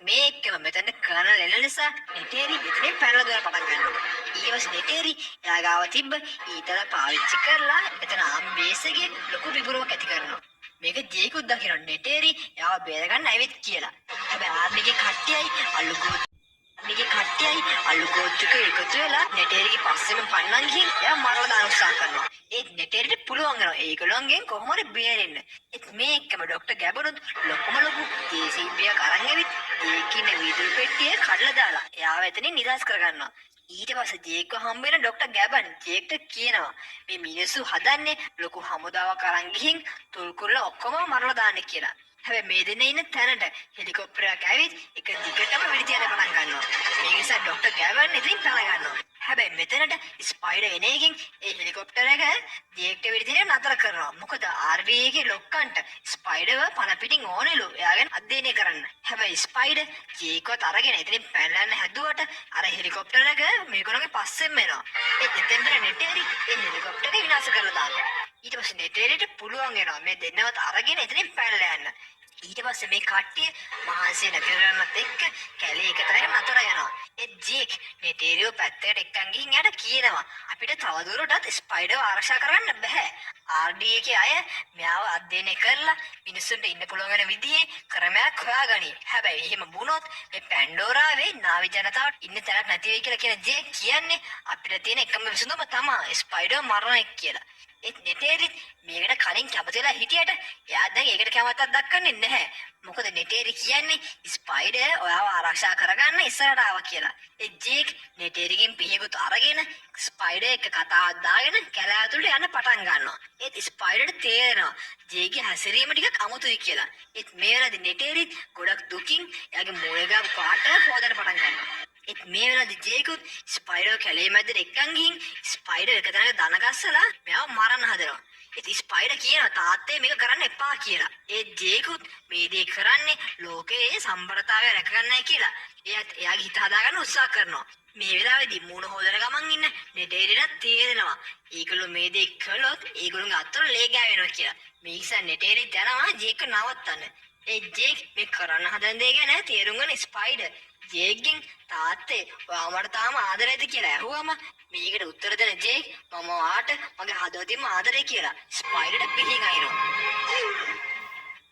මේකම මෙතන කර්නල් එන නිසා නෙටේරි එතනින් පැනලා දුවන පටන් ගන්නවා. ඊවස් නෙටේරි එයා ගාව තිබ්බ ඊතල පාවිච්චි කරලා එතන ආම්බේස් එකේ ලොකු පිපුරුවක් ඇති කරනවා. මේක ජේකුත් දකින්න නෙටේරි එයාව බේරගන්න ඇවිත් කියලා. හැබැයි ආර්ඩීගේ කට්ටියයි අලුගෝත්‍රික එකතු වෙලා නෙටේරිගේ පස්සෙම පන්නන් ගිහින් එයා මරලා දාන්න උත්සාහ කරනවා. නෙටේරිට පුළුවන් වෙනවා ඒගොල්ලන්ගෙන් කොහොම හරි බේරෙන්න. මේකම ડોක්ටර් ගැබනුත් ලොකුම ලොකු ජේසීබියක් අරන් ඇවිත් ජේකින වීදුරු පෙට්ටිය කඩලා දාලා එයාව එතනින් නිදහස් කරගන්නවා. ඊට පස්සේ ජේක්ව හම්බ වෙන ડોක්ටර් ගැබන් ජේක්ට කියනවා මේ මිනිස්සු හදන්නේ ලොකු හමුදාවක් අරන් ගිහින් තුල්කුල්ල ඔක්කොම මරලා දාන්න කියලා. හැබැයි මේ දෙන්න ඉන්න තැනට හෙලිකොප්ටරයක් ඇවිත් එක දිගටම වෙඩි තියන්න පටන් ගන්නවා. මේ නිසා ડોක්ටර් ගැබන් ඉතින් පැන ගන්නවා. හැබැයි මෙතනට ස්පයිඩර් එන එකෙන් ඒ හෙලිකොප්ටර් එක ජේක්ට වෙඩි තියන නතර කරනවා. මොකද ආර්ඩී එකේ ලොක්කන්ට ස්පයිඩර්ව පන පිටින් ඕනෙලු එයාගෙන් අධ්‍යයනය කරන්න. හැබැයි ස්පයිඩර් ජේක්වත් අරගෙන ඉතින් පැනලන්න හැදුවට අර හෙලිකොප්ටර් එක මේගොල්ලෝගේ පස්සෙන් එනවා. එතෙන්ට නෙටේරි ඒ හෙලිකොප්ටර් එක විනාශ කරලා දානවා. ඊට පස්සේ නෙටේරිට පුළුවන් වෙනවා මේ දෙන්නවත් අරගෙන එතනින් පැනලා යන්න. ඊට පස්සේ මේ කට්ටිය මහන්සිය නැති කරන්නත් එක්ක කැලේ එක තැනක නතර යනවා. ඒ ජේක් නෙටේරියෝ පැත්තකට එක්කන් ගිහින් යට කියනවා අපිට තවදුරටත් ස්පයිඩර්ව ආරක්ෂා කරන්න බෑ. RDA එකේ අය මෙයාව අධ්‍යයනය කරලා මිනිස්සුන්ට ඉන්න පුළුවන් වෙන විදිහේ ක්‍රමයක් හොයාගනි. හැබැයි එහෙම වුණොත් මේ පැන්ඩෝරාවේ නාවි ජනතාවට ඉන්න තැනක් නැති වෙයි කියලා කියන ජේක් කියන්නේ අපිට තියෙන එකම විසඳුම තමයි ස්පයිඩර් මරණ එක කියලා. ඒත් නෙටේරිත් මේකට කලින් කැමතිලා හිටියට එයා දැන් ඒකට කැමැත්තක් දක්වන්නේ නැහැ. මොකද නෙටේරි කියන්නේ ස්පයිඩර් ඔයාව ආරක්ෂා කරගන්න ඉස්සරහට ආවා කියලා. ඒ ජේක් නෙටේරිගෙන් පිහිකුත් අරගෙන ස්පයිඩර් එක කතාවක් දාගෙන කැලෑ ඇතුළට යන්න පටන් ගන්නවා. ඒත් ස්පයිඩර්ට තේරෙනවා ජේගේ හැසිරීම ටිකක් අමුතුයි කියලා. ඒත් මේ වෙලාවේදී නෙටේරිත් ගොඩක් දුකින් එයාගේ මූණේ ගාපු පාට හොදන්න පටන් ගන්නවා. ඒත් මේ වෙලාවේදී ජේකුත් ස්පයිඩර් කැලේ මැදට එක්කන් ගිහින් ස්පයිඩර් එක තැනක දන ගස්සලා මෙයාව මරන්න හදනවා. ඒත් ස්පයිඩර් කියනවා තාත්තේ මේක කරන්න එපා කියලා. ඒ ජේකුත් මේ දේ කරන්නේ ලෝකයේ සම්බරතාවය රැකගන්නයි කියලා. එයාගේ හිත හදාගන්න උත්සාහ කරනවා. මේ වෙලාවේදී මූණ හොදන ගමන් ඉන්න නෙටේරිට තේරෙනවා ඒගොල්ලෝ මේ දේ කළොත් ඒගොල්ලෝගේ අතට ලේ ගෑවෙනවා කියලා. මේ නිසා නෙටේරිත් යනවා ජේක් නවත්තන්න. ඒ ජේක් මේ කරන්න හදන දේ ගැන තේරුම් ගන්න ස්පයිඩර් ජේක්ගෙන් තාත්තේ ඔයා මට තාම ආදරේද කියලා ඇහුවම මේකට උත්තර දෙන ජේක් මම ඔයාට මගේ හදවතින්ම ආදරේ කියලා ස්පයිඩර්ට පිහින් අයිනවා.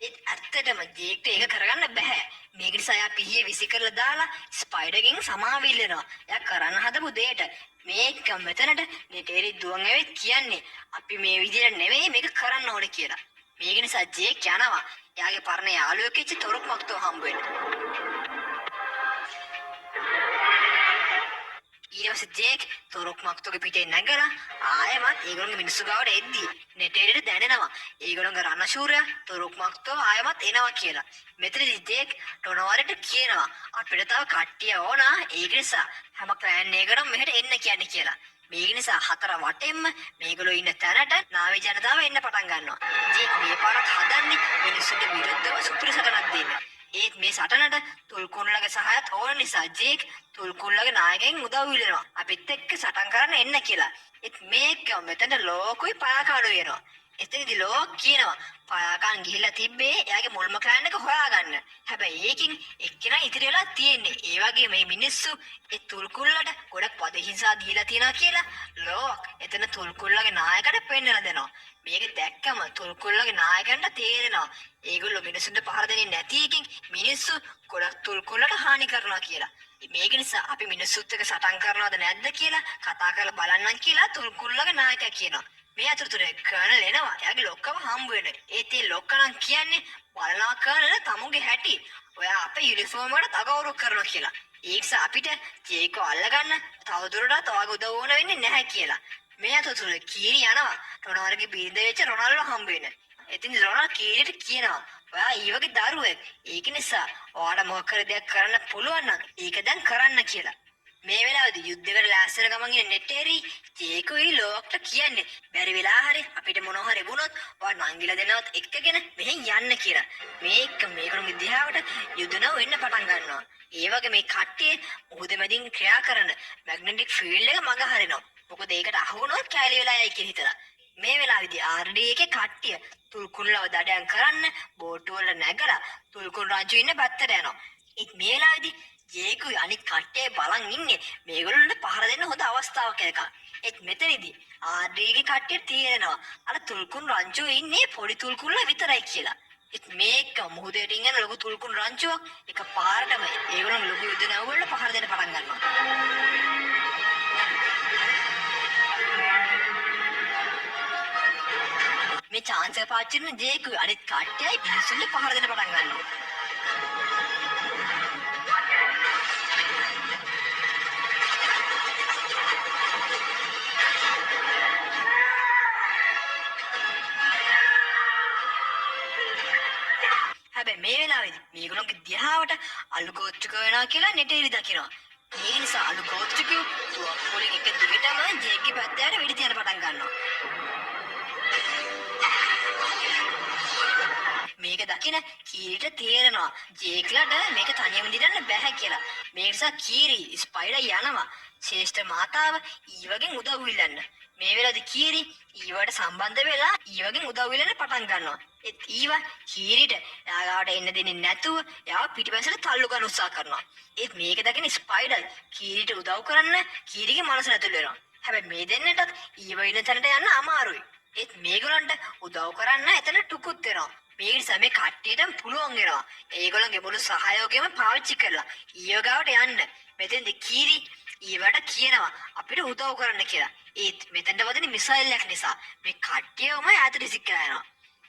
ඒත් ඇත්තටම ජේක්ට ඒක කරගන්න බෑ. මේක නිසා එයා පිහිය විසි කරලා දාලා ස්පයිඩර්ගෙන් සමාව ඉල්ලනවා. එයා කරන්න හදපු දෙයට මේක මෙතනට නෙටේරි දුවන් ඇවිත් කියන්නේ අපි මේ විදිහට නෙවෙයි මේක කරන්න ඕනේ කියලා. මේක නිසා ජේක් යනවා. එයාගේ පරණ යාළුවෙක් ඉච්ච තොරක් මක්තෝ හම්බ වෙනවා. ඊට පස්සේ ජේක් තොරක් මක්තෝගේ පිටේ නැගලා ආයෙමත් ඒගොල්ලෝගේ මිනිස්සු ගාවට එද්දි නෙටේරිට දැනෙනවා ඒගොල්ලෝගේ රණශූරයා තොරක් මක්තෝ ආයෙමත් එනවා කියලා. මෙතනදී ජේක් ඩොනවරට කියනවා අපිට තව කට්ටිය ඕන ඒක නිසා හැම ක්ලෑන් එකකටම මෙහෙට එන්න කියන්නේ කියලා. මේක නිසා හතර වටෙන්ම මේගොල්ලෝ ඉන්න තැනට නාවි ජනතාව එන්න පටන් ගන්නවා. ජේක් මේ පාරත් හදන්නේ මිනිස්සුන්ට විරුද්ධව සුපිරි සටනක් දෙන්න. ඒත් මේ සටනට තුල්කුණ්ලගේ සහායත් ඕන නිසා ජේක් තුල්කුණ්ලගේ නායකයන් උදව් ඉල්ලනවා. අපිත් එක්ක සටන් කරන්න එන්න කියලා. ඒත් මේක මෙතන ලෝකුයි පයාකාඩු වෙනවා. එතනදී ලෝක් කියනවා පයාකාන් ගිහිල්ලා තිබ්බේ එයාගේ මුල්ම ක්ලෑන් එක හොයාගන්න. හැබැයි ඒකින් එක්කෙනා ඉතිරි වෙලා තියෙන්නේ. ඒ වගේ මේ මිනිස්සු ඒ තුල්කුණ්ලට ගොඩක් පදහිංසා දීලා තියනවා කියලා ලෝක් එතන තුල්කුණ්ලගේ නායකට පෙන්නලා දෙනවා. මේක දැක්කම තුල්කුණ්ලගේ නායකයන්ට තේරෙනවා ඒගොල්ලෝ මිනිස්සුන්ට පහර දෙන්නේ නැති එකෙන් මිනිස්සු ගොඩක් තුල්කුණ්ලට හානි කරනවා කියලා. මේක නිසා අපි මිනිස්සුත් එක්ක සටන් කරනවද නැද්ද කියලා කතා කරලා බලන්නම් කියලා තුල්කුණ්ලගේ නායකයා කියනවා. මේ අතරතුර කර්නල් එනවා. එයාගේ ලොක්කම හම්බ වෙන. ඒත් ඒ ලොක්කනම් කියන්නේ බලනවා කර්නල් තමුගේ හැටි. ඔයා අපේ යුනිෆෝම් වලට අගෞරව කරනවා කියලා. ඒ නිසා අපිට ජේකෝ අල්ලගන්න තවදුරටත් ඔයාගේ උදව් ඕන වෙන්නේ නැහැ කියලා. මේ අතරතුර කීරි යනවා. රොනාල්ඩෝගේ බිරිඳ වෙච්ච රොනාල්ඩෝ හම්බ වෙන. ඉතින් රොනාල්ඩෝ කීරිට කියනවා ඔයා ඊ වගේ දරුවෙක්. ඒක නිසා ඔයාට මොකක් හරි දෙයක් කරන්න පුළුවන් නම් ඒක දැන් කරන්න කියලා. මේ වෙලාවේදී යුද්ධෙකට ලෑස්තින ගමන් ඉන්න නෙටේරි ජේකුයි ලෝක්ට කියන්නේ බැරි වෙලා හරි අපිට මොනවා හරි වුණොත් ඔයා නංගිලා දෙනවත් එක්කගෙන මෙහෙන් යන්න කියලා. මේකම දිහාවට යුදනව වෙන්න පටන් ගන්නවා. ඒ වගේ මේ කට්ටිය මුහුද මැදින් ක්‍රියා කරන මැග්නටික් ෆීල්ඩ් එක මග හරිනවා. මොකද ඒකට අහු වුණොත් කැලේ වෙලා යයි කියලා හිතලා. මේ වෙලාවේදී RD එකේ කට්ටිය තුල්කුණ්ලව දඩයන් කරන්න බෝට්ටු වල නැගලා තුල්කුණ් රාජු ඉන්න පැත්තට යනවා. ඒත් මේ වෙලාවේදී ජේකුයි අනිත් කට්ටිය බලන් ඉන්නේ මේගොල්ලන්ට පහර දෙන්න හොඳ අවස්ථාවක් එකක්. ඒත් මෙතනදී RD එකේ කට්ටිය තේරෙනවා අර තුල්කුණ් රංචුව ඉන්නේ පොඩි තුල්කුණ්ල විතරයි කියලා. ඒත් මේක මුහුදේට ඉන්න ලොකු තුල්කුණ් රංචුවක් එක පාරටම ඒගොල්ලන් ලොකු යුද්ධ නැව වල පහර දෙන්න පටන් ගන්නවා. මේ chance එක පාවිච්චි කරන ජේකුයි අනිත් කට්ටියයි මිනිස්සුන්ට පහර දෙන්න පටන් ගන්නවා. හැබැයි මේ වෙලාවේදී මේගොල්ලෝගේ දිහාවට අලු ගෝත්‍රික වෙනවා කියලා නෙටේරි දකිනවා. ඒ නිසා අලු ගෝත්‍රිකයෝ තුවක්කුවලින් එක දිගටම ජේක්ගේ පැත්තට වෙඩි තියන්න පටන් ගන්නවා. මේක දකින කීරිට තේරෙනවා ජේක්ලට මේක තනියම දිරන්න බෑ කියලා. මේ නිසා කීරි ස්පයිඩර් යනවා ශ්‍රේෂ්ඨ මාතාව ඊවගෙන් උදව් ඉල්ලන්න. මේ වෙලාවේදී කීරි ඊවට සම්බන්ධ වෙලා ඊවගෙන් උදව් වෙලෙන්න පටන් ගන්නවා. ඒත් ඊව කීරිට එයාට එන්න දෙන්නේ නැතුව එයාව පිටිපස්සට තල්ලු ගන්න උත්සාහ කරනවා. ඒත් මේක දකින ස්පයිඩර් කීරිට උදව් කරන්න කීරිගේ මනස නැතුළු වෙනවා. හැබැයි මේ දෙන්නටත් ඊව ඉන්න තැනට යන්න අමාරුයි. ඒත් මේගොල්ලන්ට උදව් කරන්න එතන ටුකුත් වෙනවා. මේ නිසා මේ කට්ටියටම පුළුවන් වෙනවා. ඒගොල්ලන්ගේ මුළු සහයෝගයම පාවිච්චි කරලා ඊව ගාවට යන්න. මෙතෙන්දි කීරි ඊවට කියනවා අපිට උදව් කරන්න කියලා. ඒත් මෙතනට වදින මිසයිල් එකක් නිසා මේ කට්ටියම ඈතට ඉසිකලා යනවා.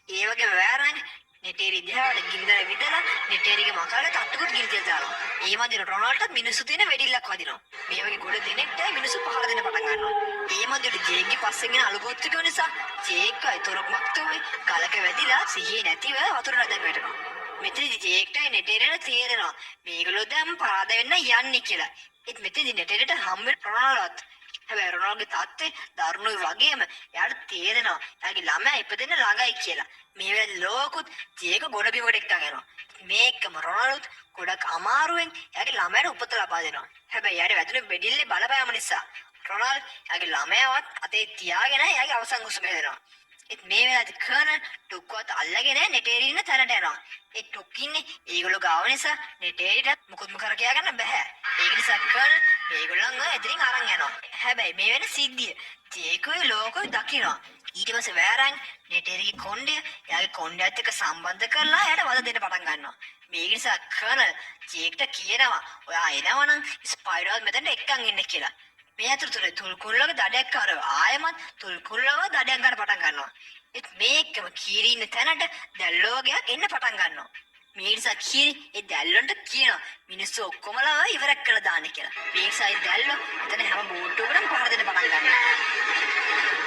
ඒ වගේ වෑරන් නෙටේරි දිහාට ගින්දර විදලා නෙටේරිගේ මකාලේ තට්ටුකුත් ගිනි තියලා දානවා. ඒ මැදේ රොනාල්ඩ්ට මිනිස්සු තියෙන වෙඩිල්ලක් වදිනවා. මේ වගේ ගොඩ දෙනෙක්ට මිනිස්සු පහර දෙන්න පටන් ගන්නවා. ඒ මැදේ ජේක්ගේ පස්සෙන් එන අලුගොත්තු නිසා ජේක්යි තොරක් තුමයි කලක වැදිලා සිහිය නැතිව වතුර රදන් වැටෙනවා. මෙතනදී ජේක්ටයි නෙටේරියට තේරෙනවා මේගොල්ලෝ දැන් පරාද වෙන්න යන්නේ කියලා. ඒත් මෙතනදී නෙටේරියට හම් වෙන රොනාල්ඩ්ත් හැබැයි රොනාල්ඩ්ගේ තාත්තේ දරුණුයි වගේම එයාට තේරෙනවා එයාගේ ළමයා ඉපදෙන්න ළඟයි කියලා. මේ වෙලාවේ ලෝකුත් ජේක ගොඩ බිමකට එක්කන් යනවා. මේකම රොනාල්ඩ් ගොඩක් අමාරුවෙන් එයාගේ ළමයාට උපත ලබා දෙනවා. හැබැයි එයාට වැදුණු බෙඩිල්ලේ බලපෑම නිසා රොනාල්ඩ් එයාගේ ළමයාවත් අතේ තියාගෙන එයාගේ අවසන් හුස්ම හෙලනවා. ඒත් මේ වෙලාවේ කර්නල් ටොක්වත් අල්ලගෙන නෙටේරි ඉන්න තැනට යනවා. ඒ ටොක් ඉන්නේ ඒගොල්ලෝ ගාව නිසා නෙටේරිට මුකුත්ම කර කියා ගන්න බෑ. ඒක නිසා කර්නල් මේගොල්ලන්ව එතනින් අරන් යනවා. හැබැයි මේ වෙන සිද්ධිය ජේකුයි ලෝකුයි දකිනවා. ඊට පස්සේ වෑරන් නෙටේරිගේ කොණ්ඩය එයාගේ කොණ්ඩයත් එක්ක සම්බන්ධ කරලා එයාට වද දෙන්න පටන් ගන්නවා. මේක නිසා කර්නල් ජේක්ට කියනවා ඔයා එනවනම් ස්පයිඩර් මෙතනට එක්කන් ඉන්න කියලා. මේ අතරතුර තුල්කුල්ලගේ දඩයක් කරව ආයමත් තුල්කුල්ලව දඩයක් ගන්න පටන් ගන්නවා. ඒත් මේකම කීරි ඉන්න තැනට දැල්ලෝගයක් එන්න පටන් ගන්නවා. මේ නිසා කීරි ඒ දැල්ලොන්ට කියනවා මිනිස්සු ඔක්කොමලා ඉවරක් කරලා දාන්න කියලා. මේ නිසා ඒ දැල්ලෝ එතන හැම බෝට්ටුවකටම පහර දෙන්න පටන් ගන්නවා.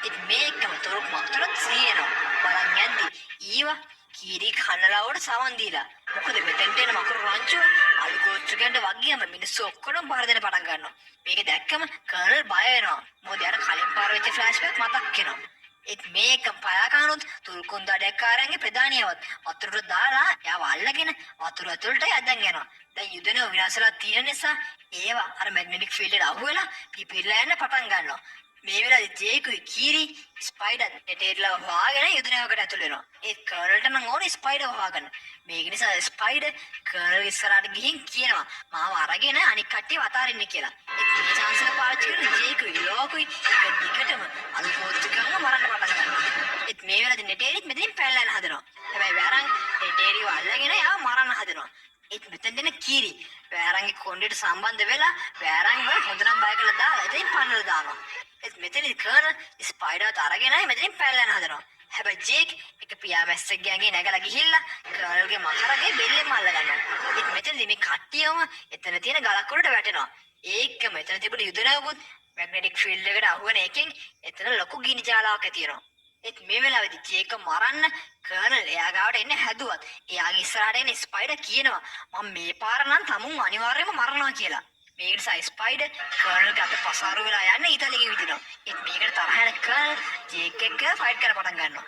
ඒත් මේකම තොරක් මතුරක් සීයනවා. බලන් යද්දි ඊවා කීරි කනලාවට සවන් දීලා. මොකද මෙතෙන්ට එන මකර රංචු අලුගෝත්‍රකයන්ට වගේම මිනිස්සු ඔක්කොම බාර දෙන්න පටන් ගන්නවා. මේක දැක්කම කර්නල් බය වෙනවා. මොකද යාර කලින් පාර වෙච්ච ෆ්ලෑෂ්බැක් මතක් වෙනවා. ඒත් මේක පයාකානුත් තුල්කුන් දඩයක්කාරයන්ගේ ප්‍රධානියවත් වතුරට දාලා එයාව අල්ලගෙන වතුර ඇතුළට යදන් යනවා. දැන් යුදන විනාශලා තියෙන නිසා ඒවා අර මැග්නටික් ෆීල්ඩ් එකට අහු වෙලා පිපිරලා යන්න පටන් ගන්නවා. මේ වෙලාවේ ජේකුයි කීරි ස්පයිඩර් නෙටේරිලා හොයාගෙන යුදනයකට ඇතුල් වෙනවා. ඒ කර්නල්ට නම් ඕනේ ස්පයිඩර් හොයාගන්න. මේක නිසා ස්පයිඩර් කර්නල් ඉස්සරහට ගිහින් කියනවා මාව අරගෙන අනික් කට්ටියව අතාරින්න කියලා. ඒත් මේ chance එක පාවිච්චි කරන ජේකුයි ලෝකුයි එක දිගටම අලුපොත්තුකම මරන්න පටන් ගන්නවා. ඒත් මේ වෙලාවේ නෙටේරිත් මෙතනින් පැනලා යන හදනවා. හැබැයි වැරන් නෙටේරිව අල්ලගෙන එයා මරන්න හදනවා. ඒත් මෙතෙන් දෙන කීරි වැරන්ගේ කොණ්ඩේට සම්බන්ධ වෙලා වැරන්ව හොඳනම් බය කරලා දාලා ඉතින් පන්නලා දානවා. ඒත් මෙතනදී කර්නල් ස්පයිඩර්ට අරගෙනයි මෙතනින් පැනලා යන හදනවා. හැබැයි ජේක් එක පියාමැස්සෙක් ගෑගේ නැගලා ගිහිල්ලා කර්නල්ගේ මකරගේ බෙල්ලෙන් මල්ල ගන්නවා. ඒත් මෙතනදී මේ කට්ටියම එතන තියෙන ගලක් උඩට වැටෙනවා. ඒක මෙතන තිබුණු යුදනවුත් මැග්නටික් ෆීල්ඩ් එකට අහු වෙන එකෙන් එතන ලොකු ගිනි ජාලාවක් ඇති වෙනවා. ඒත් මේ වෙලාවේදී ජේක මරන්න කර්නල් එයා ගාවට එන්න හැදුවත් එයාගේ ඉස්සරහට එන ස්පයිඩර් කියනවා මම මේ පාර නම් තමුන් අනිවාර්යයෙන්ම මරනවා කියලා. මේකට සයි ස්පයිඩර් කර්නල්ගේ අත පසාරු වෙලා යන්න ඊතලෙකින් විදිනවා. ඒත් මේකට තරහ යන කර්නල් ජේක් එක්ක ෆයිට් කරන්න පටන් ගන්නවා.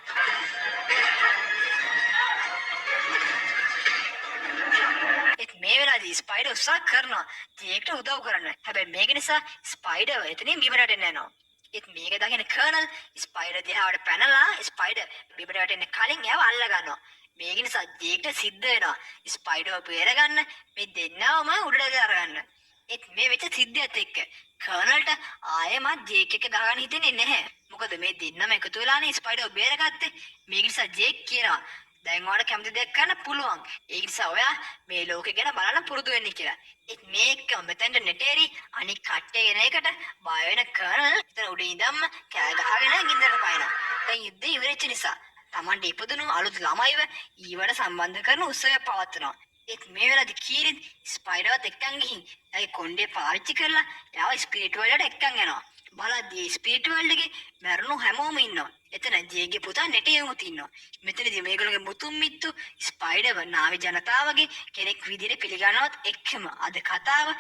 ඒත් මේ වෙලාවේදී ස්පයිඩර් උත්සාහ කරනවා ජේක්ට උදව් කරන්න. හැබැයි මේක නිසා ස්පයිඩර් එතනින් බිමට එන්න යනවා. ඒත් මේක දකින කර්නල් ස්පයිඩර් දිහාට පැනලා ස්පයිඩර් බිමට වැටෙන්න කලින් එයාව අල්ල ගන්නවා. මේක නිසා ජේක්ට සිද්ධ වෙනවා ස්පයිඩර්ව බේරගන්න මේ දෙන්නවම උඩට අරගන්න. ඒත් මේ වෙච්ච සිද්ධියත් එක්ක කර්නල්ට ආයෙමත් ජේක් එක ගහගන්න හිතෙන්නේ නැහැ. මොකද මේ දෙන්නම එකතු වෙලානේ ස්පයිඩර්ව බේරගත්තේ. මේක නිසා ජේක් කියනවා දැන් ඔයාලට කැමති දෙයක් කරන්න පුළුවන්. ඒ නිසා ඔයා මේ ලෝකෙ ගැන බලන්න පුරුදු වෙන්න කියලා. ඒත් මේක මෙතෙන්ට නෙටේරි අනික් කට්ටිය එන එකට බය වෙන කර්නල් එතන උඩ ඉඳන්ම කෑ ගහගෙන ගින්දරට පයින්නවා. දැන් යුද්ධය ඉවරෙච්ච නිසා තමන්ට ඉපදුණු අලුත් ළමයිව ඊවට සම්බන්ධ කරන උත්සවයක් පවත්වනවා. ඒත් මේ වෙලාවේදී කීරිත් ස්පයිඩර්වත් එක්කන් ගිහින් එයාගේ කොණ්ඩේ පාවිච්චි කරලා එයාව ස්පිරිට් වර්ල්ඩ් එකට එක්කන් යනවා. බලද්දී ස්පිරිට් වර්ල්ඩ් එකේ මැරුණු හැමෝම ඉන්නවා. එතන ජේගේ පුතා නෙටේමුත් ඉන්නවා. මෙතනදී මේගොල්ලෝගේ මුතුන් මිත්තු ස්පයිඩර්ව නාවි ජනතාවගේ කෙනෙක් විදිහට පිළිගන්නවත් එක්කම අද කතාව